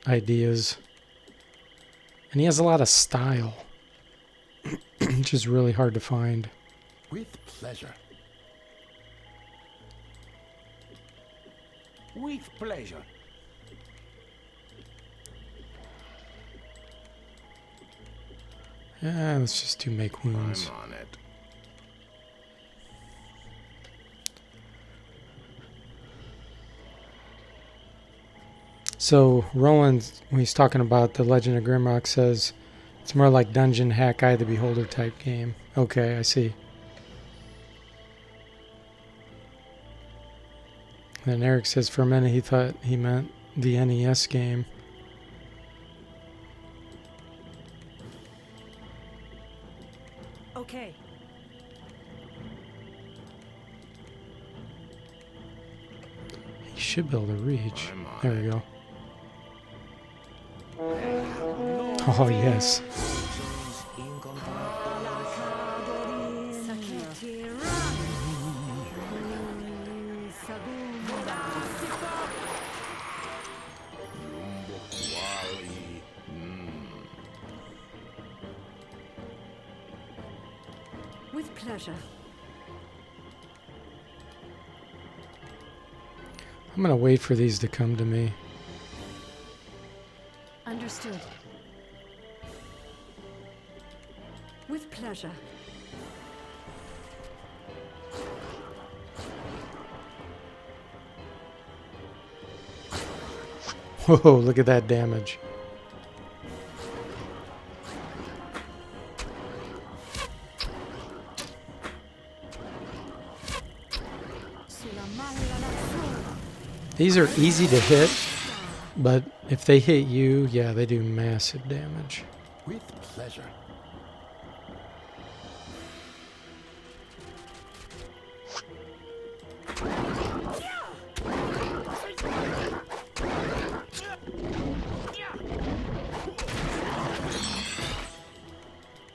Speaker 1: ideas. And he has a lot of style, which is really hard to find.
Speaker 2: With pleasure. With pleasure.
Speaker 1: Yeah, let's just do make wounds.
Speaker 7: I'm on it.
Speaker 1: So Roland, when he's talking about the Legend of Grimrock, says it's more like Dungeon Hack Eye the Beholder type game. Okay, I see. And Eric says for a minute he thought he meant the NES game.
Speaker 5: Okay.
Speaker 1: He should be able to reach. There we go. Oh, yes.
Speaker 3: With pleasure.
Speaker 1: I'm going to wait for these to come to me.
Speaker 3: Understood. With pleasure.
Speaker 1: Whoa, look at that damage. These are easy to hit, but if they hit you, yeah, they do massive damage.
Speaker 2: With pleasure.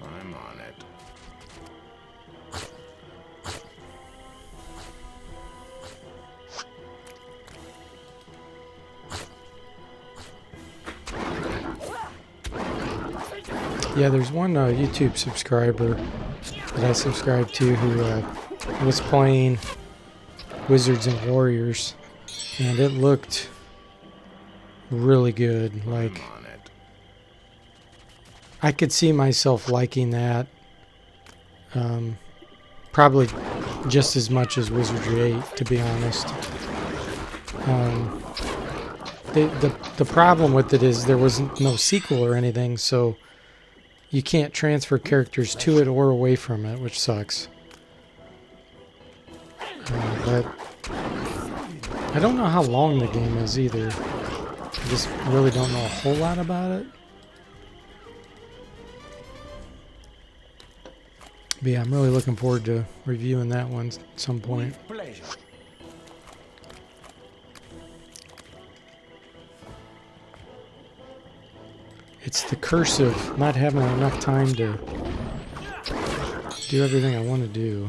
Speaker 7: I'm on it.
Speaker 1: Yeah, there's one YouTube subscriber that I subscribe to who was playing Wizards and Warriors, and it looked really good. Like,
Speaker 7: I'm on it.
Speaker 1: I could see myself liking that. Probably just as much as Wizardry 8, to be honest. The problem with it is there was no sequel or anything, so you can't transfer characters to it or away from it, which sucks. But I don't know how long the game is either. I just really don't know a whole lot about it. But yeah, I'm really looking forward to reviewing that one at some point.
Speaker 6: With pleasure.
Speaker 1: It's the curse of not having enough time to do everything I want to do.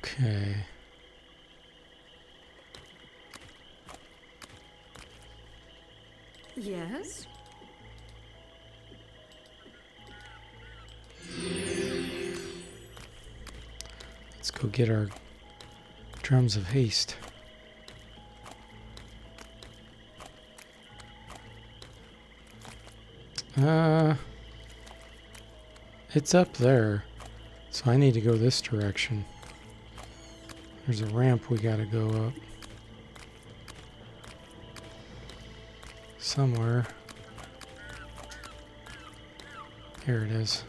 Speaker 1: Okay.
Speaker 3: Yes?
Speaker 1: Let's go get our drums of haste. It's up there, so I need to go this direction. There's a ramp we gotta go up. Somewhere. Here it is.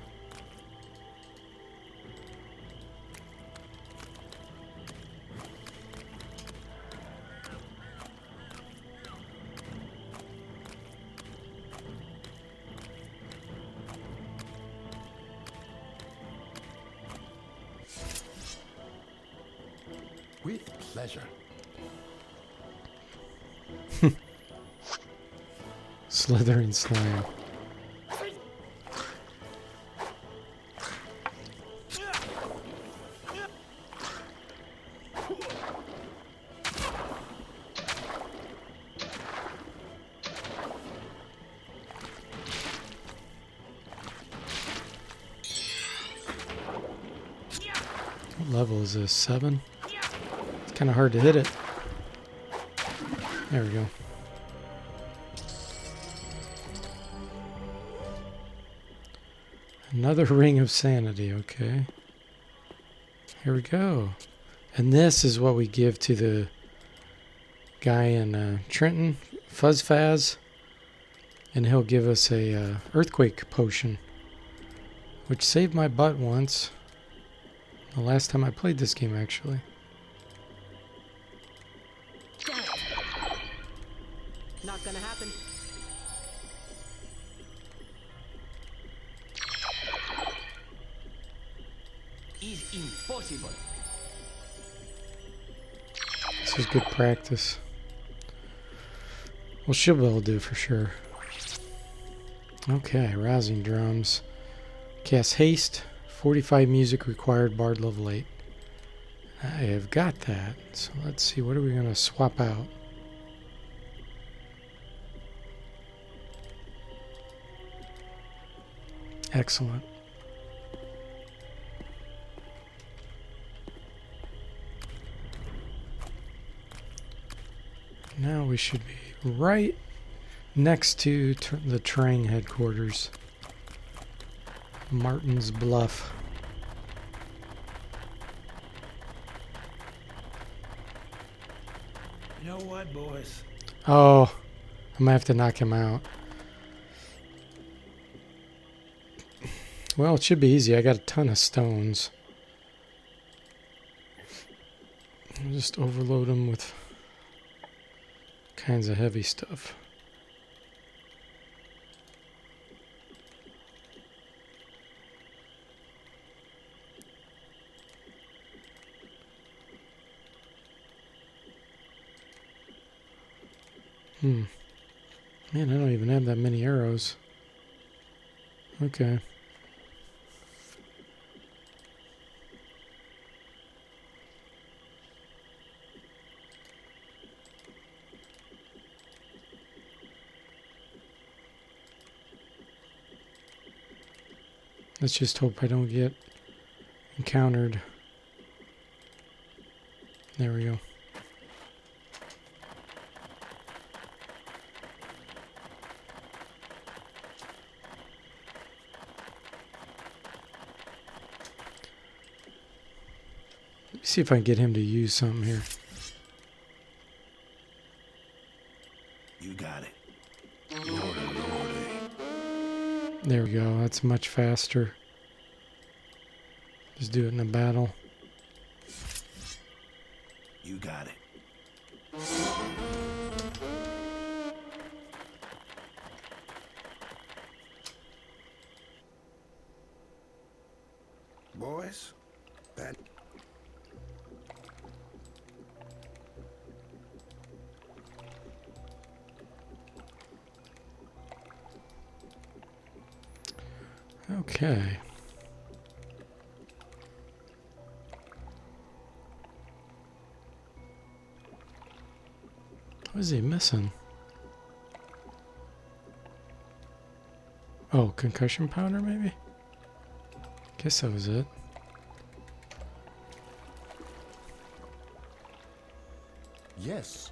Speaker 4: With pleasure.
Speaker 1: Slithering slime. What level is this? 7? It's kind of hard to hit it. There we go. Another ring of sanity, okay. Here we go. And this is what we give to the guy in Trenton, Fuzz Faz. And he'll give us a earthquake potion, which saved my butt once. The last time I played this game, actually.
Speaker 5: Not gonna happen.
Speaker 6: Is impossible.
Speaker 1: This is good practice. Well, she'll be able to do for sure. Okay, rousing drums. Cast haste. 45 music required, bard level 8. I have got that. So let's see, what are we going to swap out? Excellent. Now we should be right next to the Trang headquarters. Martin's Bluff.
Speaker 2: You know what, boys?
Speaker 1: Oh, I'm gonna have to knock him out. Well, it should be easy. I got a ton of stones. I'll just overload them with kinds of heavy stuff. Man, I don't even have that many arrows. Okay. Let's just hope I don't get encountered. There we go. See if I can get him to use something here.
Speaker 2: You got it. Lordy, lordy.
Speaker 1: There we go. That's much faster. Just do it in a battle.
Speaker 2: You got it. Boys, that...
Speaker 1: Okay. What is he missing? Oh, concussion powder maybe? Guess that was it.
Speaker 4: Yes.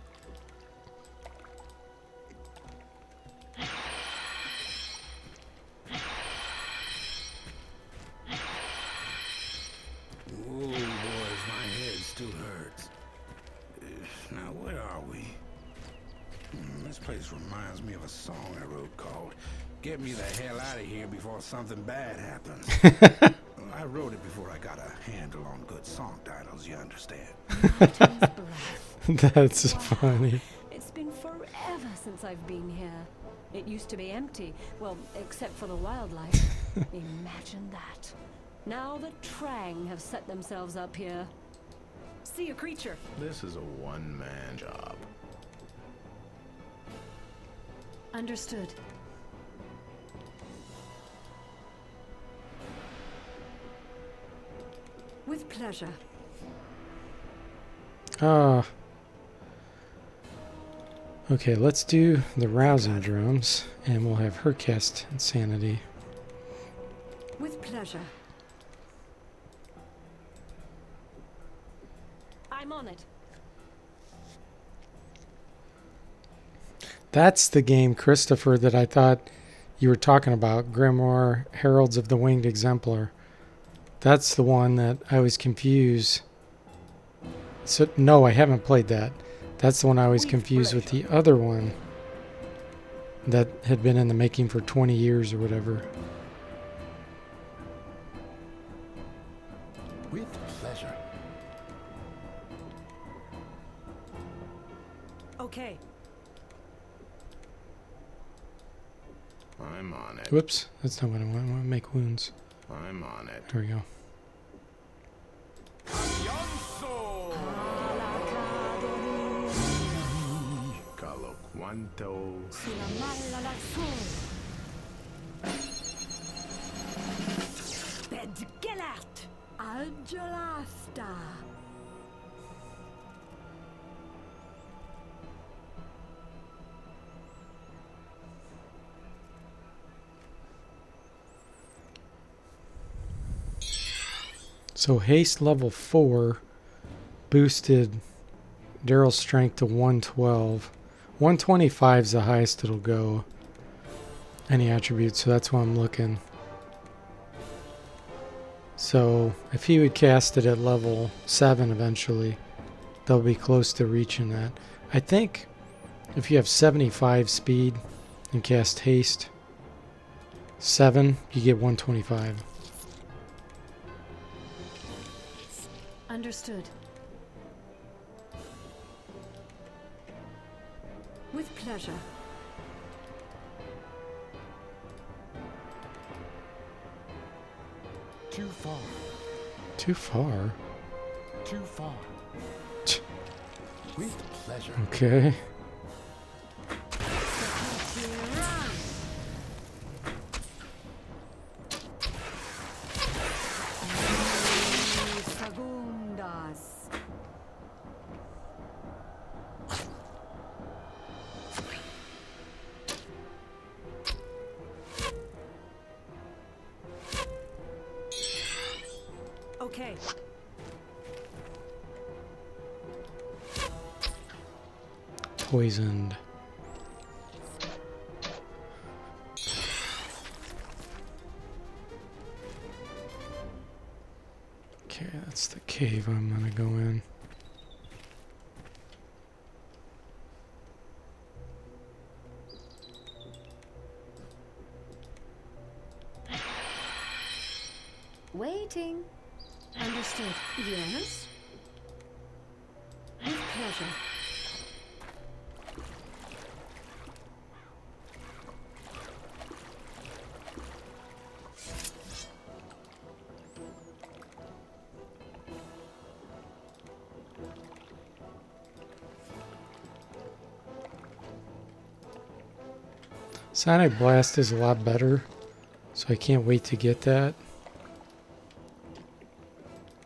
Speaker 2: Whoa, boys, my head still hurts. Now, where are we? This place reminds me of a song I wrote called "Get Me the Hell Out of Here Before Something Bad Happens." I wrote it before I got a handle on good song titles, you understand?
Speaker 1: That's funny.
Speaker 5: It's been forever since I've been here. It used to be empty, well, except for the wildlife. Imagine that. Now the Trang have set themselves up here.
Speaker 3: See a creature.
Speaker 7: This is a one-man job.
Speaker 3: Understood. With pleasure.
Speaker 1: Okay, let's do the rousing drums, and we'll have her cast Insanity.
Speaker 3: With pleasure.
Speaker 5: I'm on it.
Speaker 1: That's the game, Christopher, that I thought you were talking about, Grimoire Heralds of the Winged Exemplar. That's the one that I was confused. So, no, I haven't played that. That's the one I was confused with the other one that had been in the making for 20 years or whatever.
Speaker 4: With pleasure.
Speaker 3: Okay.
Speaker 7: I'm on it.
Speaker 1: Whoops, that's not what I want. I want to make wounds.
Speaker 7: I'm on it.
Speaker 1: There we go.
Speaker 7: Calo cuanto.
Speaker 3: Bedgelert. Adgelasta.
Speaker 1: So haste level 4 boosted Daryl's strength to 112. 125 is the highest it'll go. Any attribute, so that's why I'm looking. So if he would cast it at level 7 eventually, they'll be close to reaching that. I think if you have 75 speed and cast haste 7, you get 125.
Speaker 3: Understood. With pleasure.
Speaker 4: Too far.
Speaker 1: Too far?
Speaker 4: Too far. With pleasure.
Speaker 1: Okay.
Speaker 3: Segundas. Okay.
Speaker 1: Poisoned. Okay, that's the K. cave I'm gonna go in.
Speaker 5: Waiting.
Speaker 3: Understood. Yes? With pleasure.
Speaker 1: Sonic Blast is a lot better, so I can't wait to get that.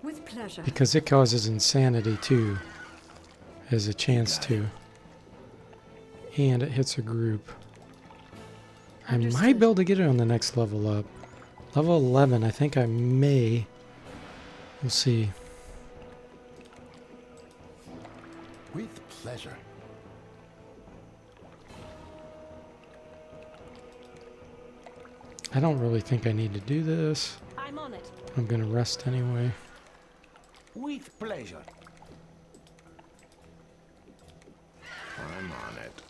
Speaker 3: With pleasure.
Speaker 1: Because it causes insanity too. Has a chance to. And it hits a group. I might be able to get it on the next level up. Level 11, I think I may. We'll see.
Speaker 4: With pleasure.
Speaker 1: I don't really think I need to do this.
Speaker 5: I'm on it.
Speaker 1: I'm gonna rest anyway.
Speaker 6: With pleasure.
Speaker 7: I'm on it.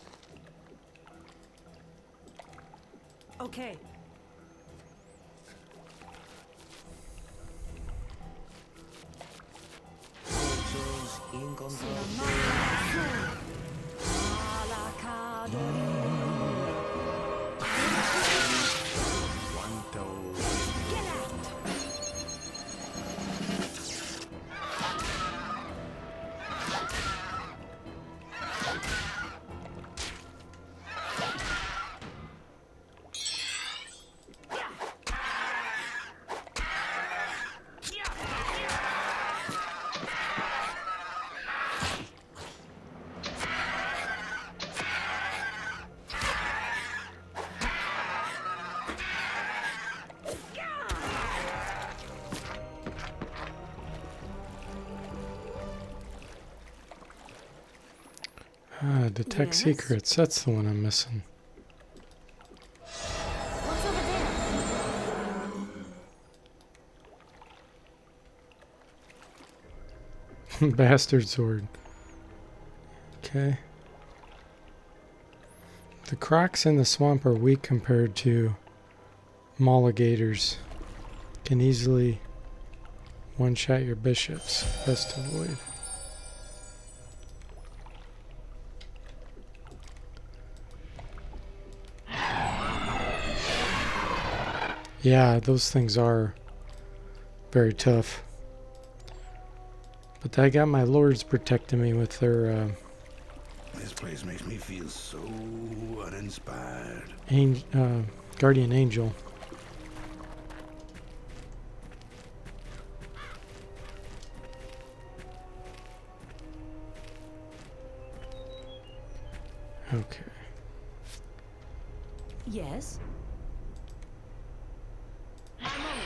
Speaker 3: Okay.
Speaker 7: One toe.
Speaker 1: Detect
Speaker 3: Yes?
Speaker 1: secrets. That's the one I'm missing.
Speaker 5: What's over there?
Speaker 1: Bastard sword. Okay. The crocs in the swamp are weak compared to molligators. Can easily one-shot your bishops. Best to avoid. Yeah, those things are very tough. But I got my lords protecting me with their
Speaker 2: This place makes me feel so uninspired.
Speaker 1: guardian angel. Okay.
Speaker 5: Yes. I'm on it.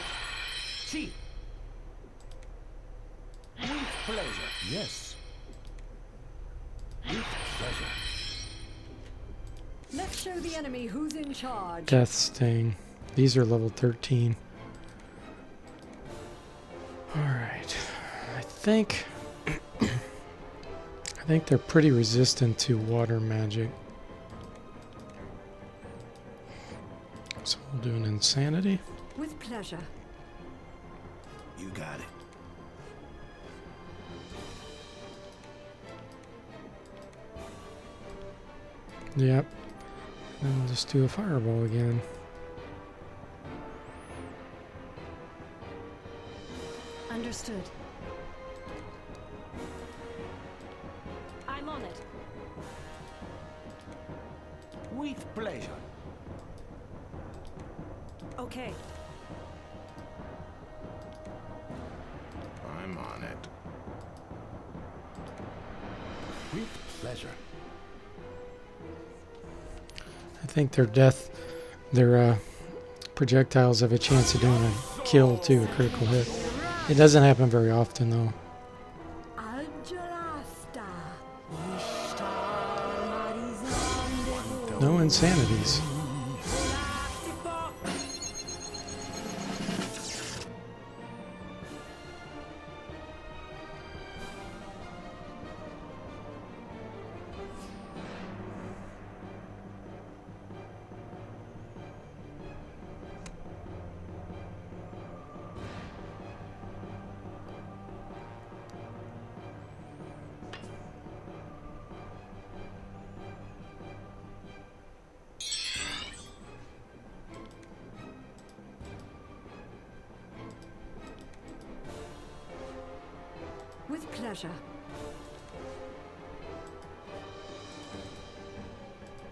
Speaker 6: See. With pleasure.
Speaker 4: Yes. With pleasure.
Speaker 3: Let's show the enemy who's in charge.
Speaker 1: Death Sting. These are level 13. Alright. I think they're pretty resistant to water magic. So we'll do an insanity.
Speaker 3: With pleasure.
Speaker 2: You got it.
Speaker 1: Yep. Then we'll just do a fireball again.
Speaker 3: Understood.
Speaker 5: I'm on it.
Speaker 6: With pleasure.
Speaker 3: Okay.
Speaker 7: I'm on it.
Speaker 4: With pleasure.
Speaker 1: I think their projectiles have a chance of doing a kill too, a critical hit. It doesn't happen very often though. No insanities.
Speaker 3: pleasure.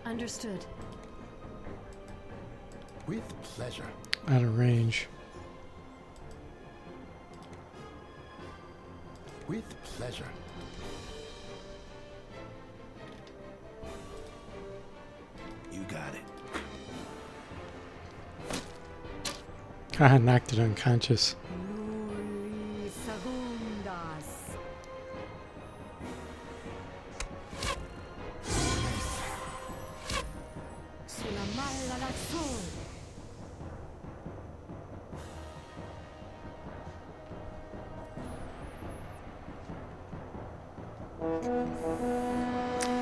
Speaker 3: Understood.
Speaker 4: With pleasure.
Speaker 1: Out of range.
Speaker 4: With pleasure.
Speaker 2: You got it.
Speaker 1: I knocked it unconscious.
Speaker 3: Nuri segundas. Sulla malla l'azzurro.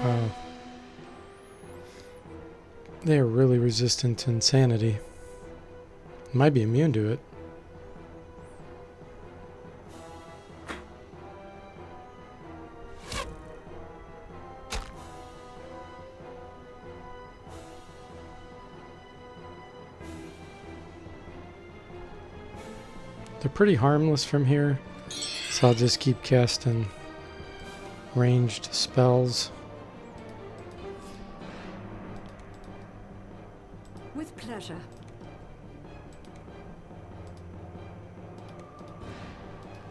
Speaker 1: Wow. They are really resistant to insanity. Might be immune to it. They're pretty harmless from here, so I'll just keep casting ranged spells.
Speaker 3: With pleasure.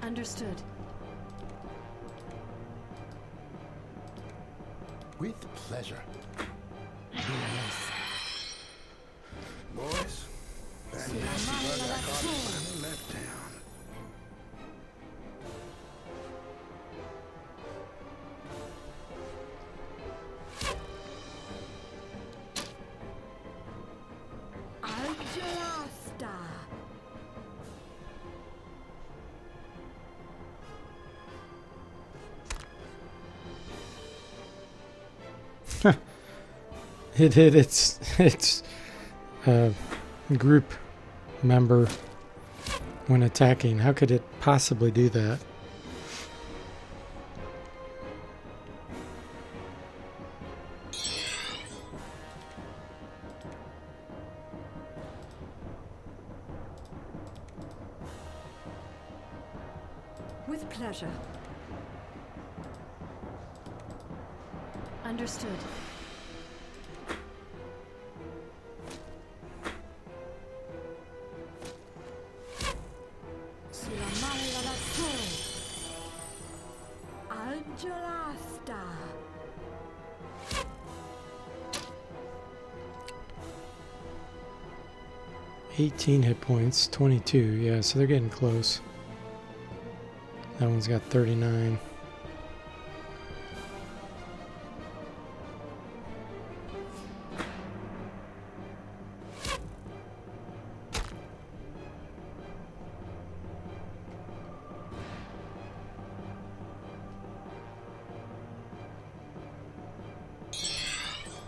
Speaker 3: Understood.
Speaker 4: With pleasure.
Speaker 2: Boys, that nasty bug I caught finally left town.
Speaker 3: Algelasta.
Speaker 1: It hit its group member when attacking. How could it possibly do that?
Speaker 3: With pleasure. Understood. Sulla malla l'azzurro. Algelasta.
Speaker 1: 18 hit points, 22. Yeah, so they're getting close. That one's got 39.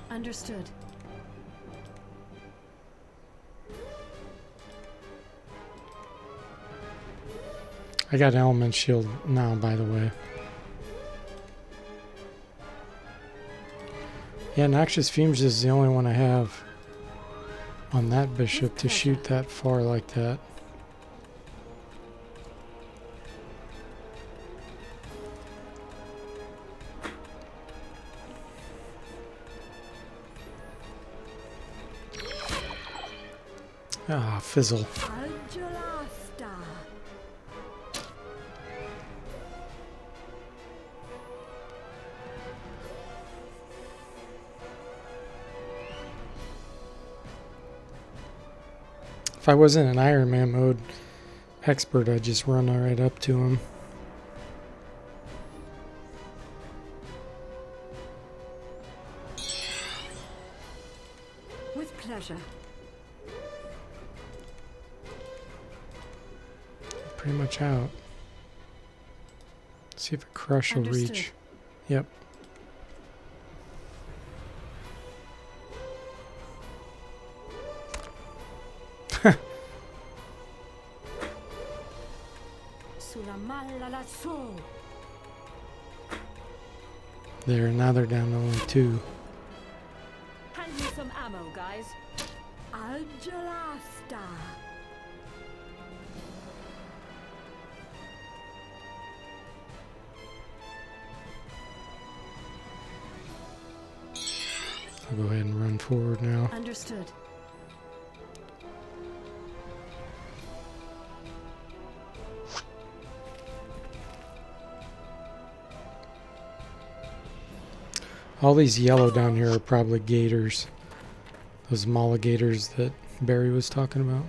Speaker 3: Understood.
Speaker 1: I got element shield now, by the way. Yeah, Noxious Fumes is the only one I have on that bishop to shoot that far like that. Ah, fizzle.
Speaker 3: Algelasta.
Speaker 1: If I wasn't in Iron Man mode expert, I'd just run right up to him.
Speaker 3: With pleasure.
Speaker 1: Pretty much out. See if a crush will
Speaker 3: Understood.
Speaker 1: reach. Yep.
Speaker 3: Sulla malla l'azzurro.
Speaker 1: There, now they're down to only 2.
Speaker 5: Hand me some ammo, guys.
Speaker 3: Algelasta.
Speaker 1: I'll go ahead and run forward now.
Speaker 3: Understood.
Speaker 1: All these yellow down here are probably gators. Those molligators that Barry was talking about.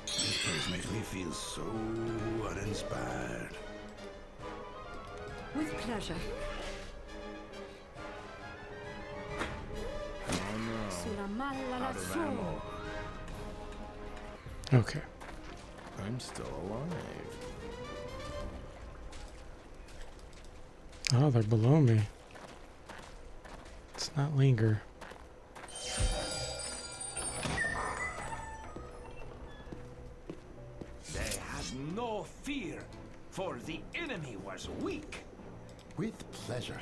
Speaker 2: This place makes me feel so uninspired.
Speaker 3: With pleasure.
Speaker 7: Oh no.
Speaker 3: Sulla malla
Speaker 7: Out of
Speaker 3: lassù.
Speaker 7: ammo.
Speaker 1: Okay.
Speaker 7: I'm still alive.
Speaker 1: Oh, they're below me. Let's not linger.
Speaker 6: They had no fear, for the enemy was weak.
Speaker 4: With pleasure.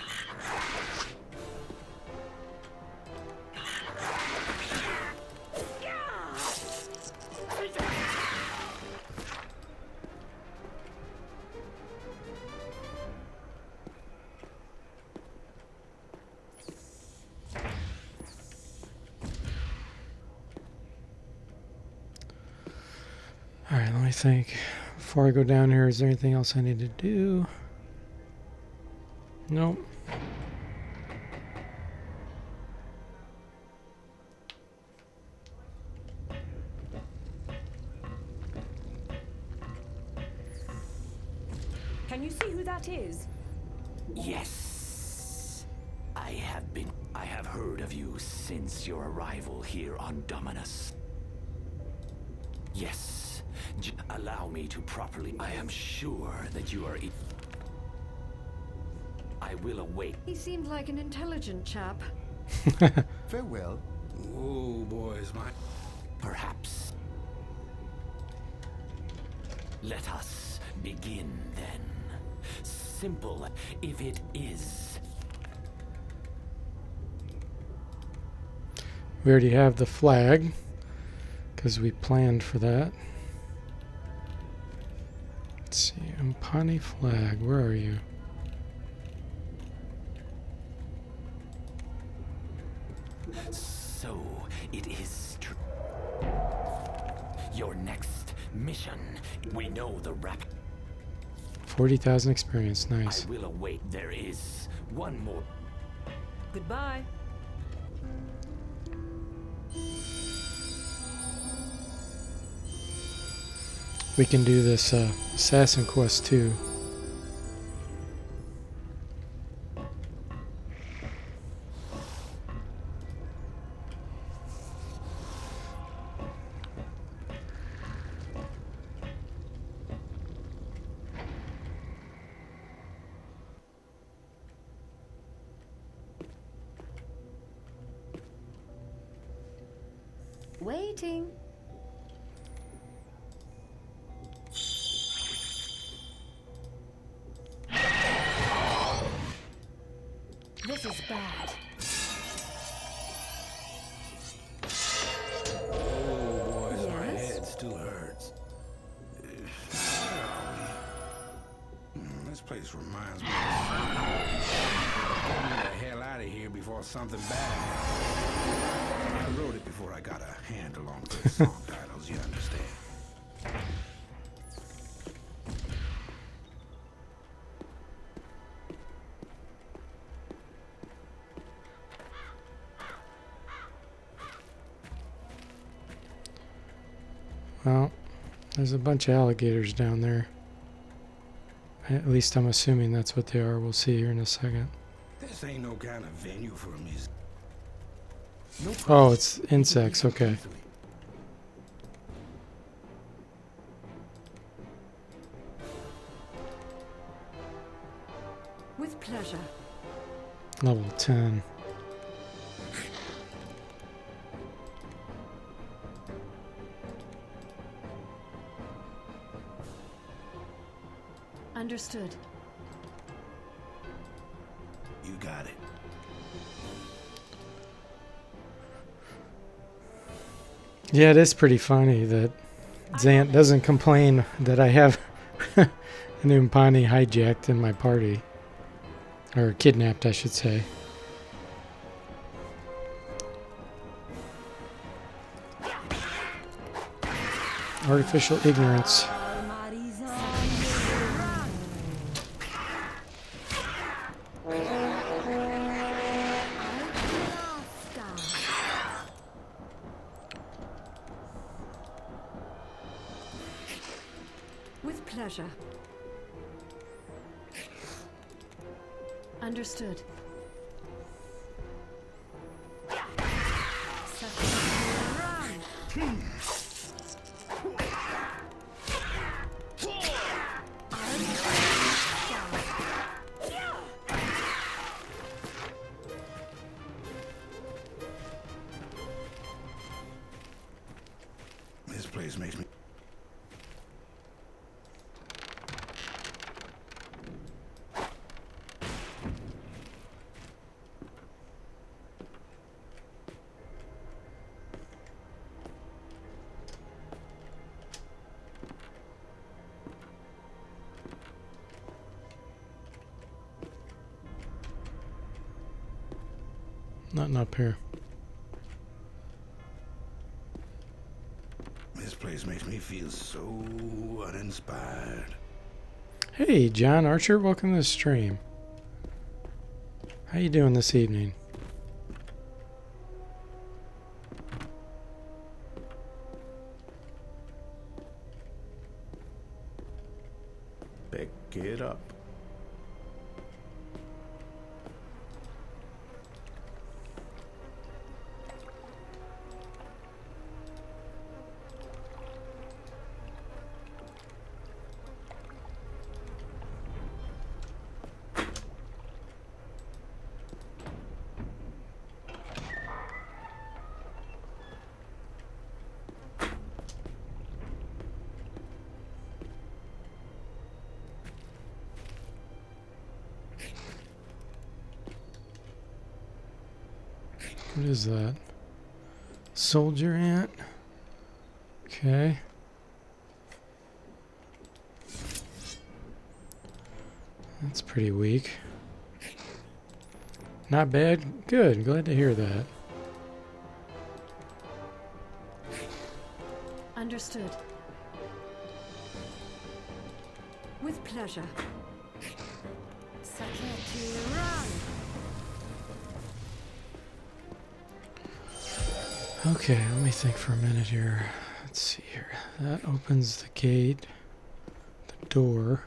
Speaker 1: Alright, let me think. Before I go down here, is there anything else I need to do? Nope.
Speaker 5: Can you see who that is?
Speaker 8: Yes. I have heard of you since your arrival here on Dominus. Yes. Allow me to properly. I am sure that you are. I will await.
Speaker 3: He seemed like an intelligent chap.
Speaker 4: Farewell.
Speaker 2: Whoa, boys, my...
Speaker 8: Perhaps. Let us begin then. Simple, if it is.
Speaker 1: We already have the flag, because we planned for that. Let's see, Umpani flag, where are you?
Speaker 8: So, it is true. Your next mission. We know the rap.
Speaker 1: 40,000 experience,
Speaker 8: I
Speaker 1: nice.
Speaker 8: will await. There is one more.
Speaker 3: Goodbye.
Speaker 1: We can do this Assassin Quest too.
Speaker 3: Waiting. This is bad.
Speaker 2: Oh, boys, my
Speaker 3: Yes?
Speaker 2: head still hurts. This place reminds me of get me the hell out of here before something bad happens. I wrote it before I got a handle on good song titles, you understand?
Speaker 1: Well, there's a bunch of alligators down there. At least I'm assuming that's what they are. We'll see here in a second.
Speaker 2: This ain't no kind of venue for a museum. No
Speaker 1: Oh,
Speaker 2: place
Speaker 1: it's insects,
Speaker 2: you can
Speaker 1: okay.
Speaker 2: easily-
Speaker 3: With pleasure.
Speaker 1: Level 10.
Speaker 3: Understood.
Speaker 2: You got it.
Speaker 1: Yeah, it is pretty funny that Zant doesn't complain that I have an Umpani hijacked in my party. Or kidnapped, I should say. Artificial ignorance.
Speaker 3: With pleasure. Understood.
Speaker 2: This place makes me...
Speaker 1: Nothing up here.
Speaker 2: This place makes me feel so uninspired.
Speaker 1: Hey, John Archer, welcome to the stream. How you doing this evening?
Speaker 7: Pick it up.
Speaker 1: What is that? Soldier ant? Okay. That's pretty weak. Not bad. Good. Glad to hear that.
Speaker 3: Understood. With pleasure. Second run.
Speaker 1: Okay, let me think for a minute here. Let's see here. That opens the gate, the door.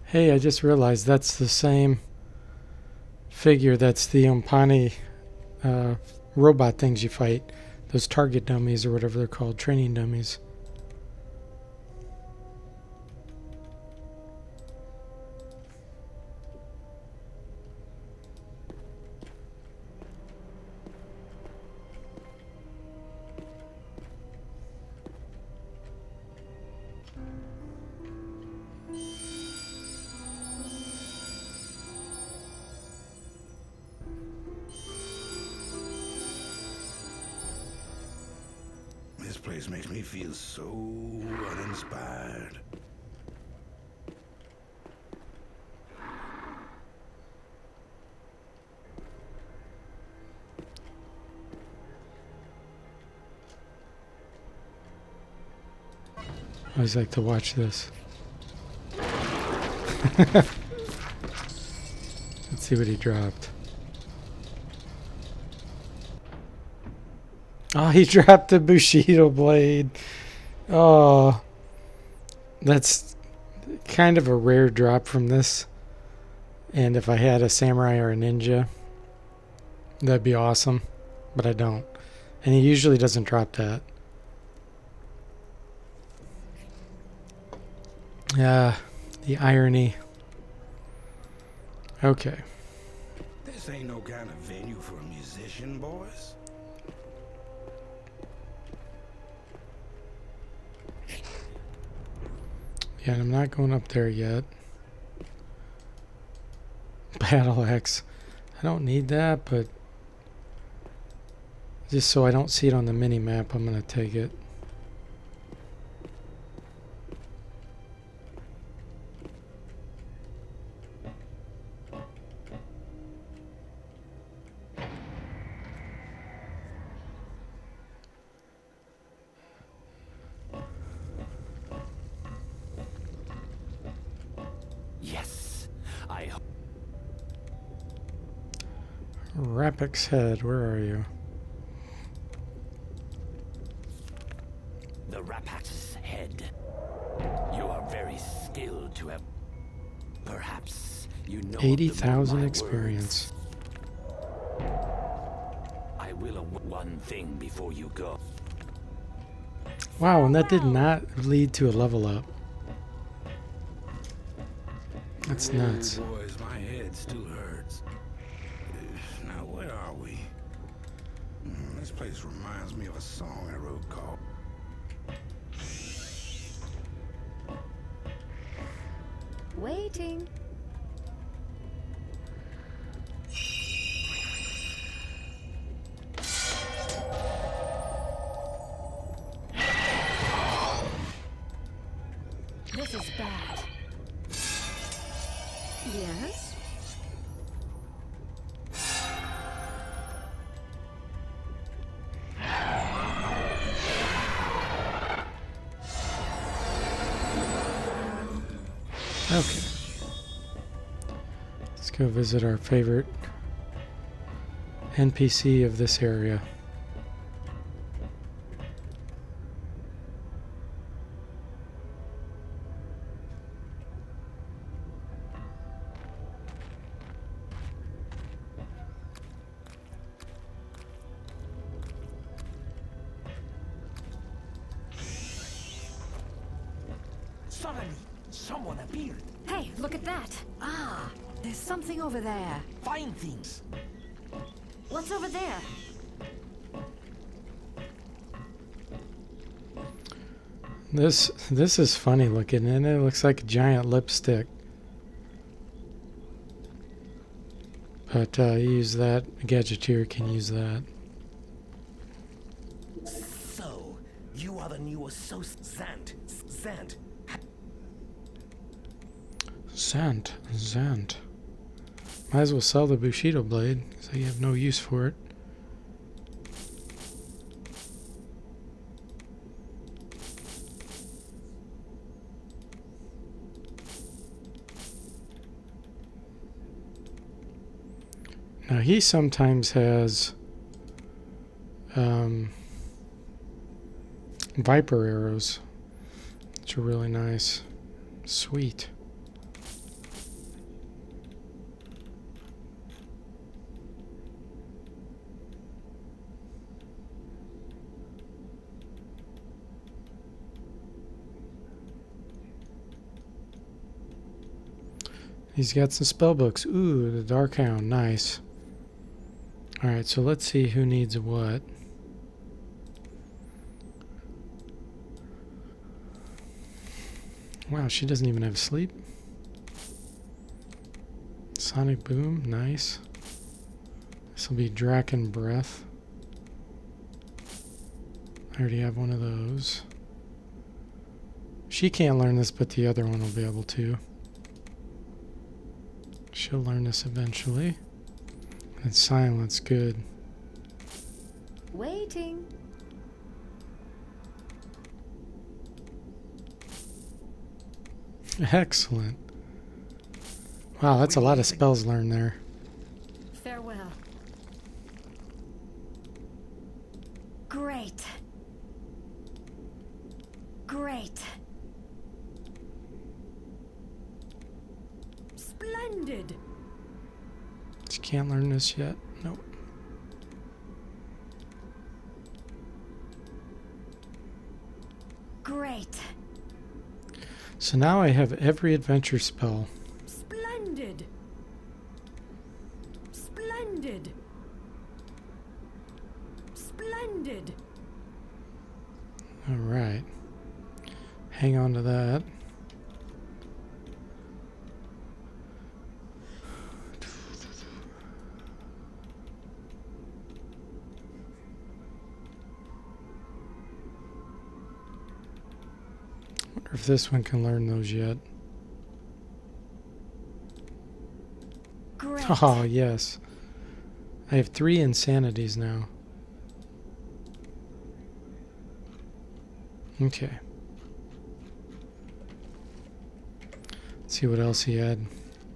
Speaker 1: Hey, I just realized that's the same figure that's the Umpani robot things you fight. Those target dummies or whatever they're called, training dummies.
Speaker 2: This place makes me feel so uninspired.
Speaker 1: I always like to watch this. Let's see what he dropped. Oh, he dropped the Bushido blade. Oh, that's kind of a rare drop from this. And if I had a samurai or a ninja, that'd be awesome. But I don't. And he usually doesn't drop that. The irony. Okay.
Speaker 2: This ain't no kind of venue for a musician, boys.
Speaker 1: Yeah, I'm not going up there yet. battle axe. I don't need that, but just so I don't see it on the mini map, I'm going to take it.
Speaker 8: Yes, I hope.
Speaker 1: Rapix head, where are you?
Speaker 8: The Rapax's head. You are very skilled to have. Perhaps you know.
Speaker 1: 80,000 experience.
Speaker 8: I will one thing before you go.
Speaker 1: Wow, and that did not lead to a level up. That's nuts.
Speaker 2: Boys, my head still hurts. Now, where are we? This place reminds me of a song I wrote called...
Speaker 3: Waiting. This is bad. Yes?
Speaker 1: Okay. Let's go visit our favorite NPC of this area.
Speaker 6: Suddenly, someone appeared.
Speaker 3: Hey, look at that. Ah, there's something over there.
Speaker 6: Find things.
Speaker 3: What's over there?
Speaker 1: This is funny looking, and it looks like a giant lipstick. But use that. A gadgeteer can use that.
Speaker 9: So, you are the new associate.
Speaker 1: Zant. Might as well sell the Bushido blade, so you have no use for it. Now he sometimes has Viper arrows, which are really nice. Sweet. He's got some spell books. Ooh, the Dark Hound. Nice. Alright, so let's see who needs what. Wow, she doesn't even have sleep. Sonic Boom. Nice. This will be Draken Breath. I already have one of those. She can't learn this, but the other one will be able to. She'll learn this eventually. And silence, good.
Speaker 3: Waiting.
Speaker 1: Excellent. Wow, that's a lot of spells learned there.
Speaker 3: Farewell. Great. Great. Splendid.
Speaker 1: She can't learn this yet. Nope.
Speaker 3: Great.
Speaker 1: So now I have every adventure spell.
Speaker 3: Splendid. Splendid. Splendid.
Speaker 1: All right. Hang on to that. Wonder if this one can learn those yet.
Speaker 3: Great.
Speaker 1: Oh, yes. I have 3 insanities now. Okay. Let's see what else he had.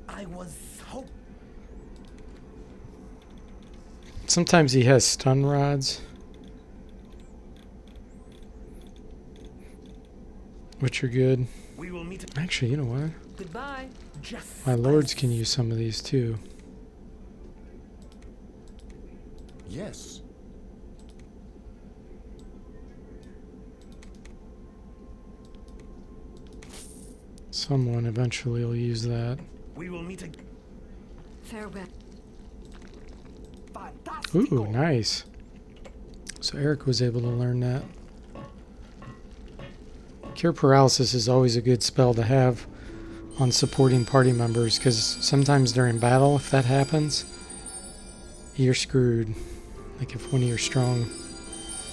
Speaker 9: I was hope.
Speaker 1: Sometimes he has stun rods, which are good.
Speaker 9: We will meet.
Speaker 1: Actually, you know what?
Speaker 9: Goodbye. Just
Speaker 1: My lords can use some of these too.
Speaker 4: Yes.
Speaker 1: Someone eventually will use that.
Speaker 9: We will meet again.
Speaker 3: Farewell.
Speaker 1: Ooh, nice. So Eric was able to learn that. Cure Paralysis is always a good spell to have on supporting party members, because sometimes during battle, if that happens, you're screwed. Like if one of your strong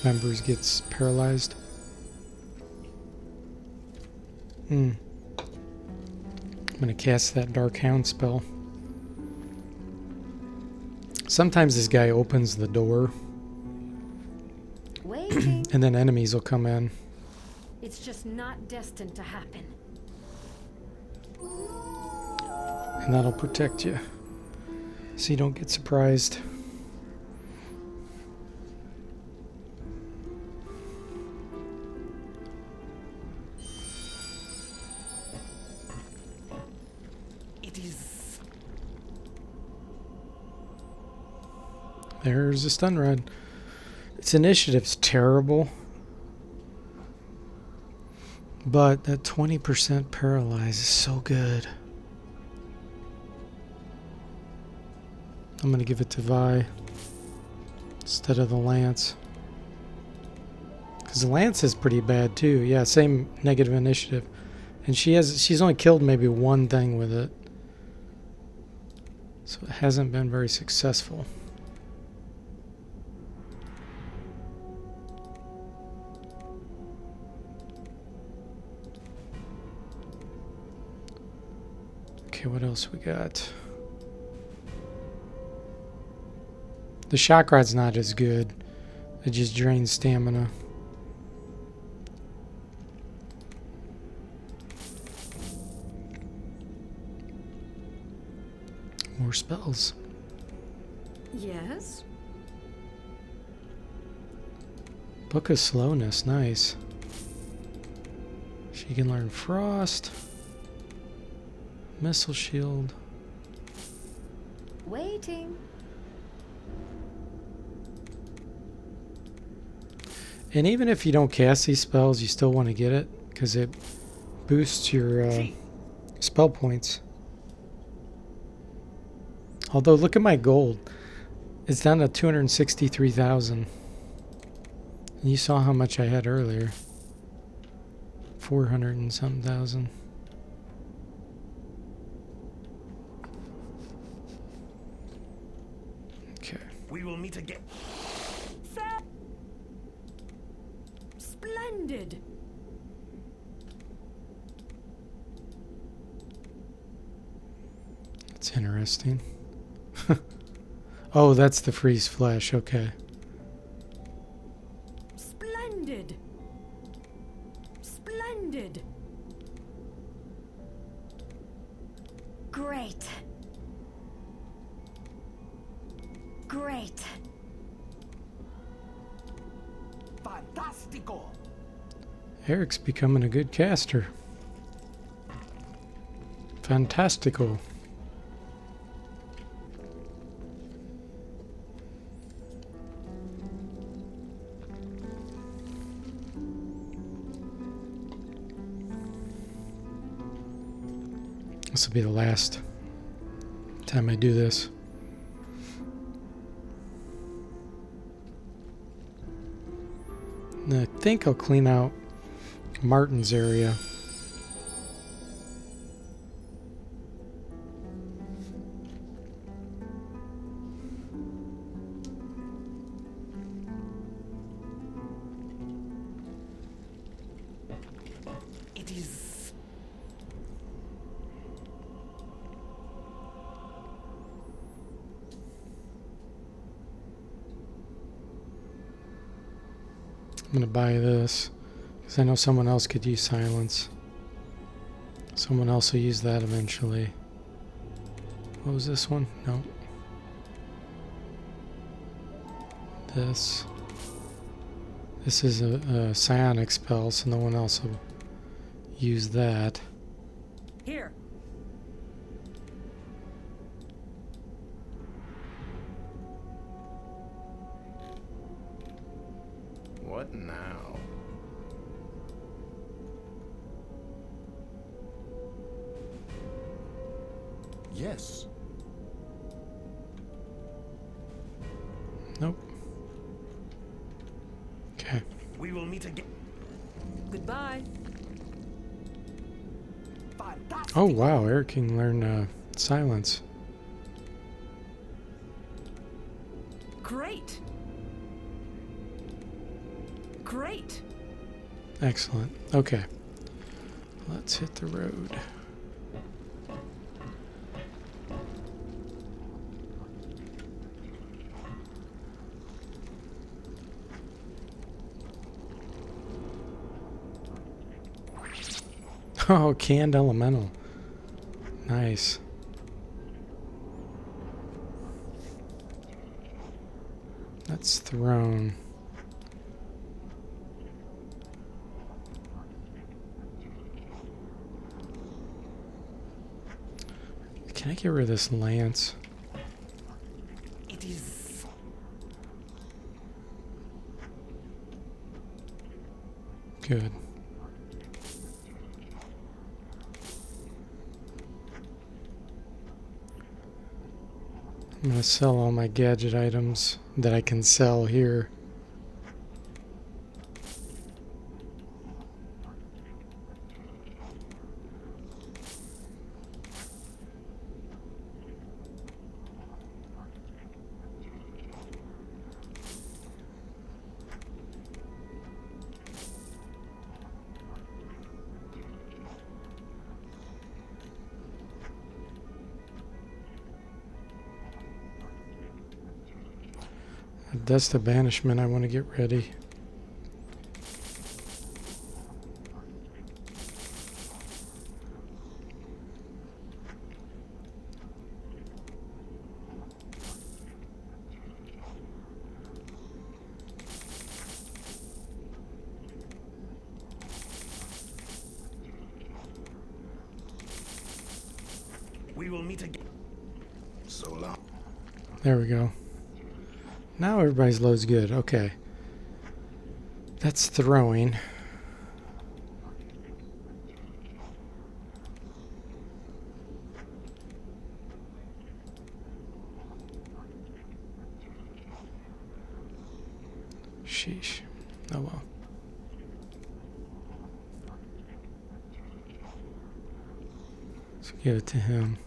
Speaker 1: members gets paralyzed. I'm going to cast that Dark Hound spell. Sometimes this guy opens the door,
Speaker 3: Waiting.
Speaker 1: and then enemies will come in.
Speaker 3: It's just not destined to happen.
Speaker 1: And that'll protect you, so you don't get surprised.
Speaker 9: It is.
Speaker 1: There's a stun rod. Its initiative's terrible, but that 20% paralyze is so good. I'm going to give it to Vi instead of the Lance. Because the Lance is pretty bad too. Yeah, same negative initiative. And she's only killed maybe one thing with it. So it hasn't been very successful. Okay, what else we got? The shock rod's not as good. It just drains stamina. More spells.
Speaker 3: Yes?
Speaker 1: Book of Slowness, nice. She can learn Frost. Missile Shield.
Speaker 3: Waiting.
Speaker 1: And even if you don't cast these spells, you still want to get it, because it boosts your spell points. Although, look at my gold. It's down to 263,000. And you saw how much I had earlier. 400 and something thousand. Okay.
Speaker 9: We will meet again.
Speaker 3: Splendid.
Speaker 1: That's interesting. Oh, that's the freeze flash. Okay.
Speaker 3: Splendid. Splendid. Great. Great.
Speaker 6: Fantastico.
Speaker 1: Eric's becoming a good caster. Fantastical. This will be the last time I do this. And I think I'll clean out Martin's area.
Speaker 9: It It is...
Speaker 1: I'm gonna buy this because I know someone else could use silence. Someone else will use that eventually. What was this one? No. This. This is a psionic spell, so no one else will use that.
Speaker 3: Here.
Speaker 7: What now?
Speaker 4: Yes.
Speaker 1: Nope. Okay.
Speaker 9: We will meet again.
Speaker 3: Goodbye.
Speaker 9: Fantastic.
Speaker 1: Oh wow, Eric can learn silence.
Speaker 3: Great. Great.
Speaker 1: Excellent. Okay. Let's hit the road. Oh, canned elemental. Nice. That's thrown. Can I get rid of this lance?
Speaker 9: It is...
Speaker 1: Good. I'm gonna sell all my gadget items that I can sell here. Dust of Banishment I want to get ready.
Speaker 9: We will meet again.
Speaker 2: So long.
Speaker 1: There we go. Now everybody's load's good. Okay. That's throwing. Sheesh. Oh well. Let's give it to him.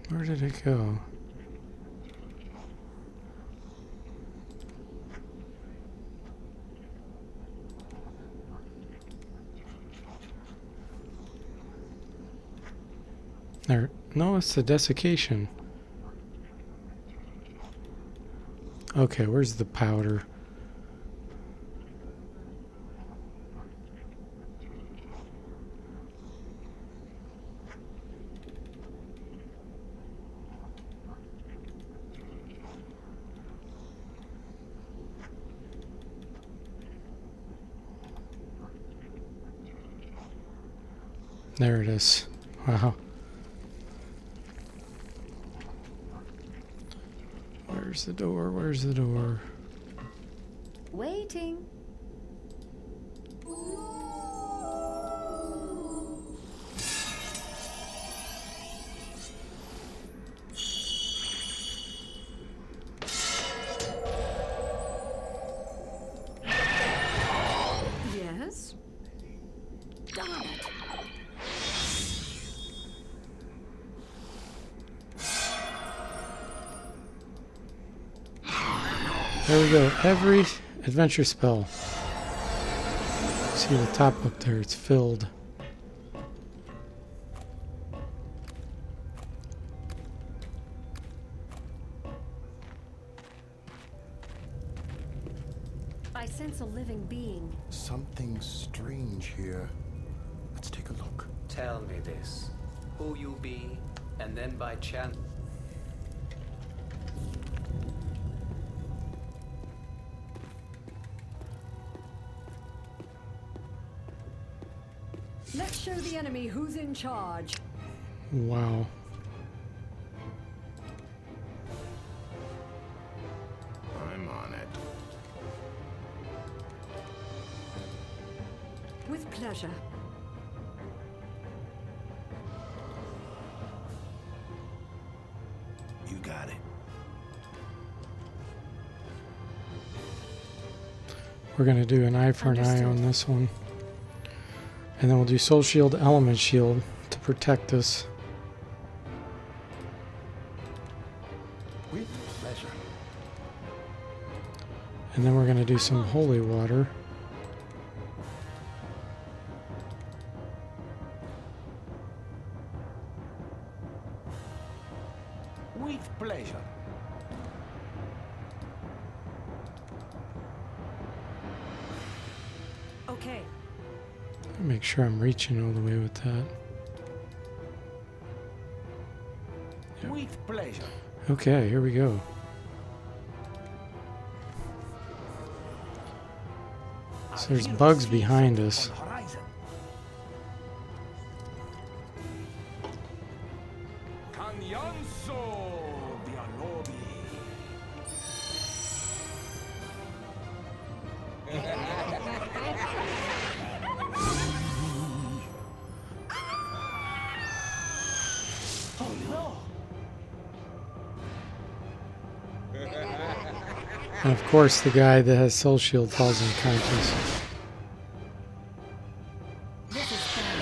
Speaker 1: Where did it go? There. No, it's the desiccation. Okay, where's the powder? There it is. Wow. Where's the door? Where's the door?
Speaker 3: Waiting. Yes? Darn it.
Speaker 1: There we go. Every adventure spell. See the top up there, it's filled.
Speaker 5: I sense a living being.
Speaker 4: Something strange here. Let's take a look.
Speaker 10: Tell me this. Who you be, and then by chance...
Speaker 3: Let's show the enemy who's in charge.
Speaker 1: Wow.
Speaker 7: I'm on it.
Speaker 3: With pleasure.
Speaker 2: You got it.
Speaker 1: We're going to do an eye for an eye
Speaker 3: Understood.
Speaker 1: on this one. And then we'll do Soul Shield, Element Shield to protect us.
Speaker 4: With pleasure.
Speaker 1: And then we're going to do some Holy Water.
Speaker 6: With pleasure.
Speaker 3: Okay.
Speaker 1: Make sure I'm reaching all the way with that.
Speaker 6: With pleasure.
Speaker 1: Okay, here we go. So there's bugs behind us.
Speaker 6: On the horizon. Canyanso Bialobi. Oh no!
Speaker 1: And of course, the guy that has Soul Shield falls unconscious.
Speaker 3: This is bad.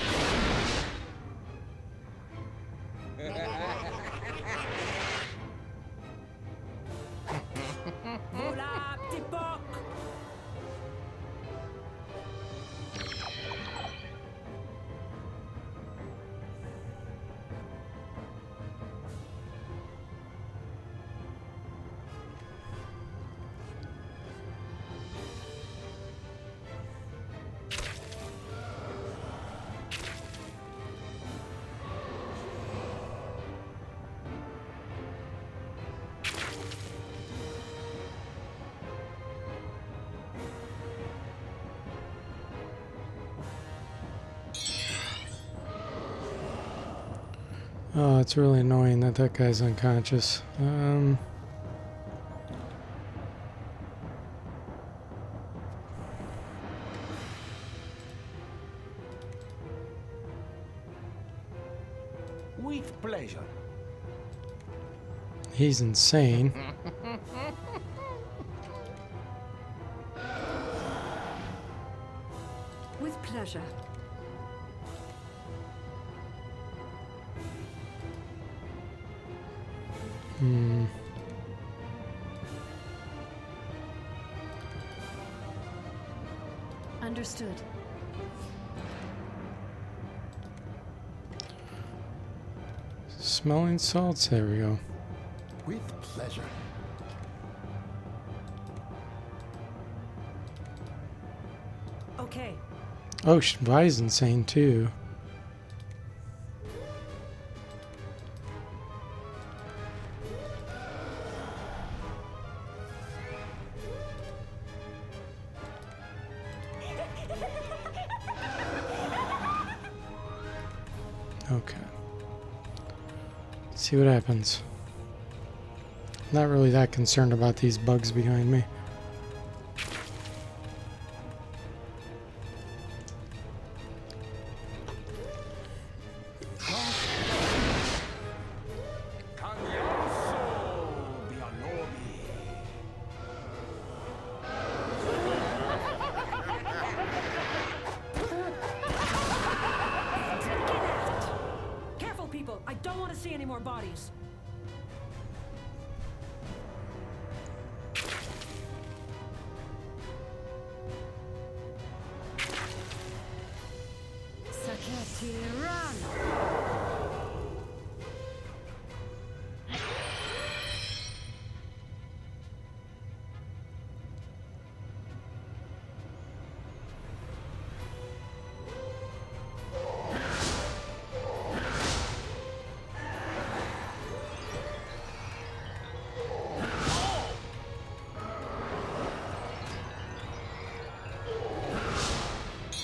Speaker 6: Vola Tipok!
Speaker 1: Oh, it's really annoying that that guy's unconscious.
Speaker 6: With pleasure.
Speaker 1: He's insane.
Speaker 3: With pleasure.
Speaker 1: Hmm.
Speaker 3: Understood.
Speaker 1: Smelling salts, there we go.
Speaker 4: With pleasure.
Speaker 3: Okay.
Speaker 1: Oh, Vi's insane too. Okay. Let's see what happens. Not really that concerned about these bugs behind me.
Speaker 6: Canyanso Bialobi.
Speaker 5: more bodies.
Speaker 3: Saketi, run!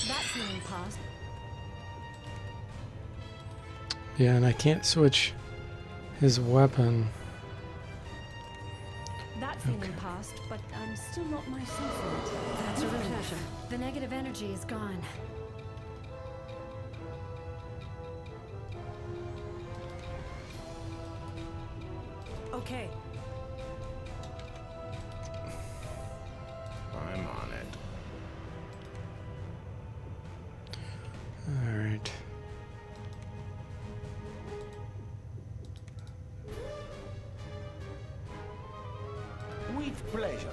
Speaker 3: That's an impasse.
Speaker 1: Yeah, and I can't switch his weapon.
Speaker 5: That feeling passed, but I'm still not myself yet.
Speaker 3: That's a pleasure. The negative energy is gone. Okay.
Speaker 7: I'm on it.
Speaker 1: All right.
Speaker 6: With pleasure.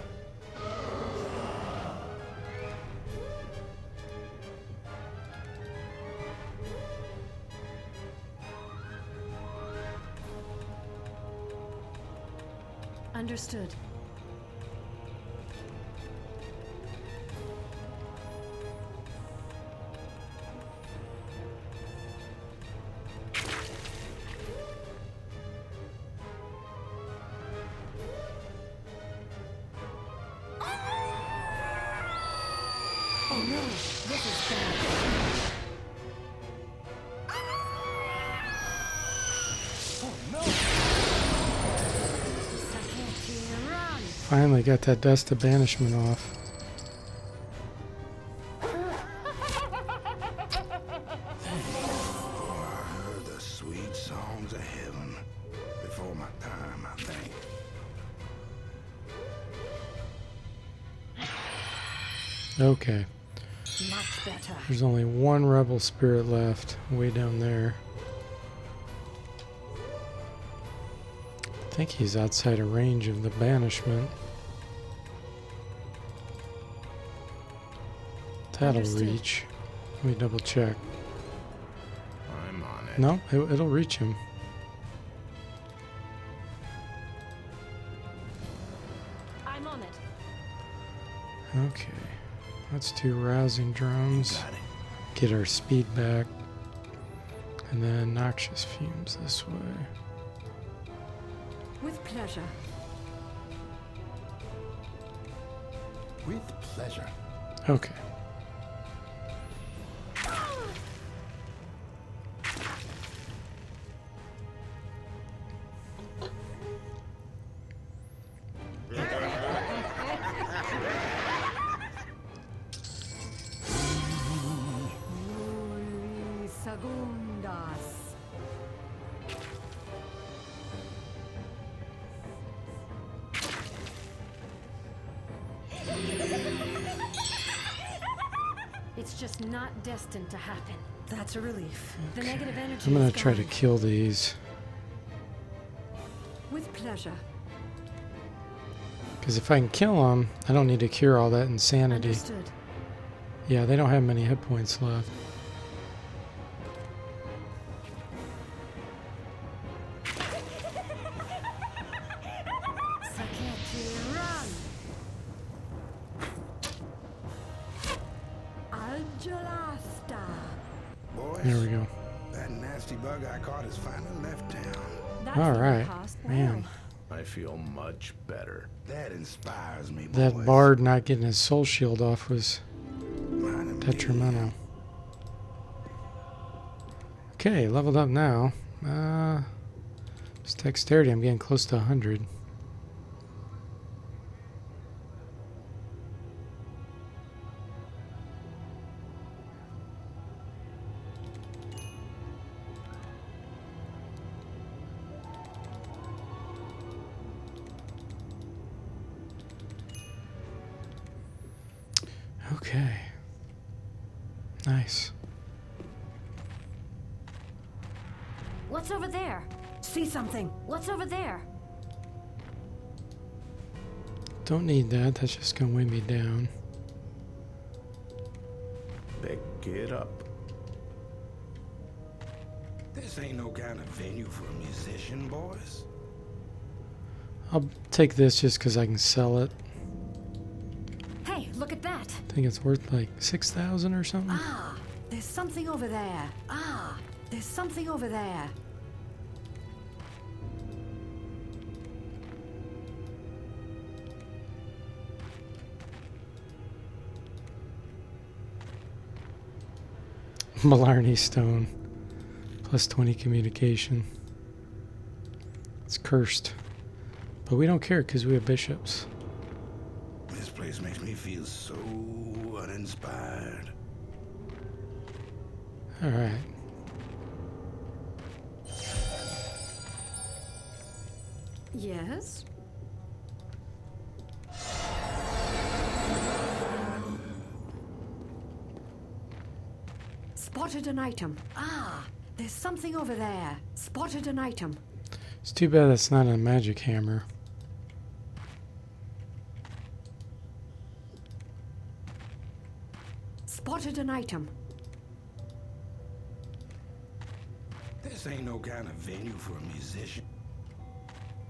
Speaker 3: Understood. Oh no, this is bad. Saketi, run!
Speaker 1: Finally got that dust of banishment off.
Speaker 2: Oh, I heard the sweet songs of heaven before my time, I think.
Speaker 1: Okay.
Speaker 3: Much better.
Speaker 1: There's only one rebel spirit left, way down there. I think he's outside of range of the banishment. That'll
Speaker 3: Understood.
Speaker 1: reach. Let me double check.
Speaker 7: I'm on it.
Speaker 1: No, it'll reach him.
Speaker 5: I'm on it.
Speaker 1: Okay. Let's do rousing drones.
Speaker 2: Got it.
Speaker 1: Get our speed back. And then noxious fumes this way.
Speaker 3: With pleasure.
Speaker 4: With pleasure.
Speaker 1: Okay.
Speaker 3: Segundas. It's just not destined to happen. That's a relief. The negative energy
Speaker 1: I'm gonna
Speaker 3: is
Speaker 1: try to
Speaker 3: gone.
Speaker 1: kill these.
Speaker 3: With pleasure.
Speaker 1: Because if I can kill them, I don't need to cure all that insanity.
Speaker 3: Understood.
Speaker 1: Yeah, they don't have many hit points left.
Speaker 3: Saketi, run! Algelasta.
Speaker 2: Boys,
Speaker 1: There we go.
Speaker 2: that nasty bug I caught has finally left town.
Speaker 5: That's
Speaker 1: All
Speaker 5: the
Speaker 1: right,
Speaker 5: past.
Speaker 1: man.
Speaker 7: I feel much better.
Speaker 2: That inspires me, boys.
Speaker 1: That bard not getting his soul shield off was
Speaker 2: Reminding me.
Speaker 1: detrimental. Okay, leveled up now. It's dexterity. I'm getting close to 100. Okay. Nice.
Speaker 3: What's over there? See something? What's over there?
Speaker 1: Don't need that. That's just gonna weigh me down.
Speaker 7: Pick it up.
Speaker 2: This ain't no kind of venue for a musician, boys.
Speaker 1: I'll take this just because I can sell it.
Speaker 3: Hey, look at that.
Speaker 1: I think it's worth like 6,000 or something.
Speaker 3: Ah, there's something over there. Ah, there's something over there.
Speaker 1: Malarney Stone. Plus 20 communication. It's cursed. But we don't care because we have bishops.
Speaker 2: This place makes me feel so uninspired.
Speaker 1: Alright.
Speaker 3: Yes? Spotted an item. Ah, there's something over there. Spotted an item.
Speaker 1: It's too bad that's not a magic hammer.
Speaker 3: Spotted an item.
Speaker 2: This ain't no kind of venue for a musician.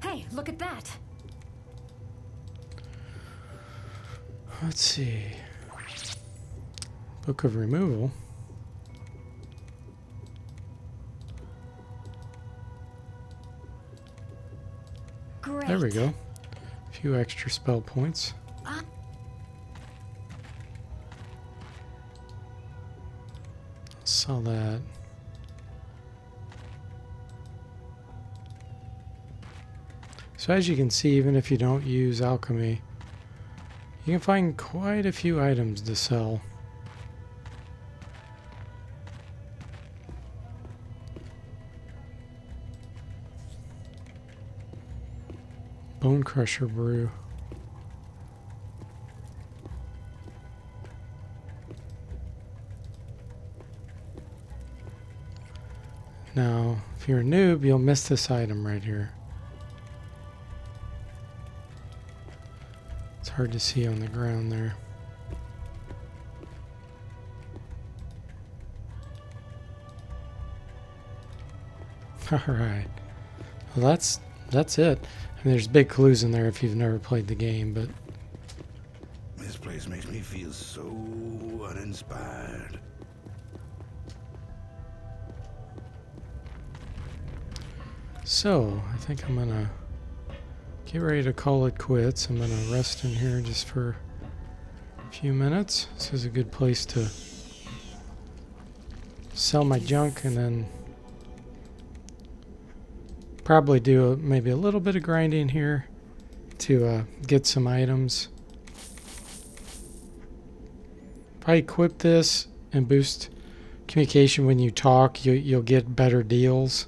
Speaker 3: Hey, look at that.
Speaker 1: Let's see. Book of Removal.
Speaker 3: Great.
Speaker 1: There we go. A few extra spell points. Saw that. So as you can see, even if you don't use alchemy, you can find quite a few items to sell. Bone Crusher Brew. Now, if you're a noob, you'll miss this item right here. It's hard to see on the ground there. Alright. Well, that's it. I mean, there's big clues in there if you've never played the game, but
Speaker 2: This place makes me feel so uninspired.
Speaker 1: so I think I'm gonna get ready to call it quits. I'm gonna rest in here just for a few minutes. This is a good place to sell my junk and then probably do maybe a little bit of grinding here to get some items. If I equip this and boost communication when you talk, you'll get better deals,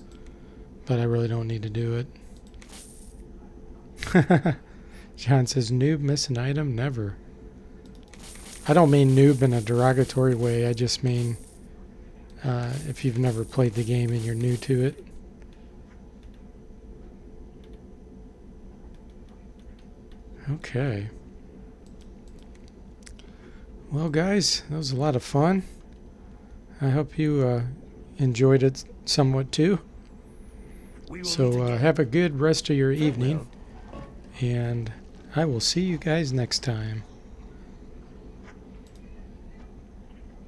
Speaker 1: but I really don't need to do it. John says, noob miss an item? Never. I don't mean noob in a derogatory way. I just mean if you've never played the game and you're new to it. Okay. Well, guys, that was a lot of fun. I hope you enjoyed it somewhat too. So have a good rest of your evening, and I will see you guys next time.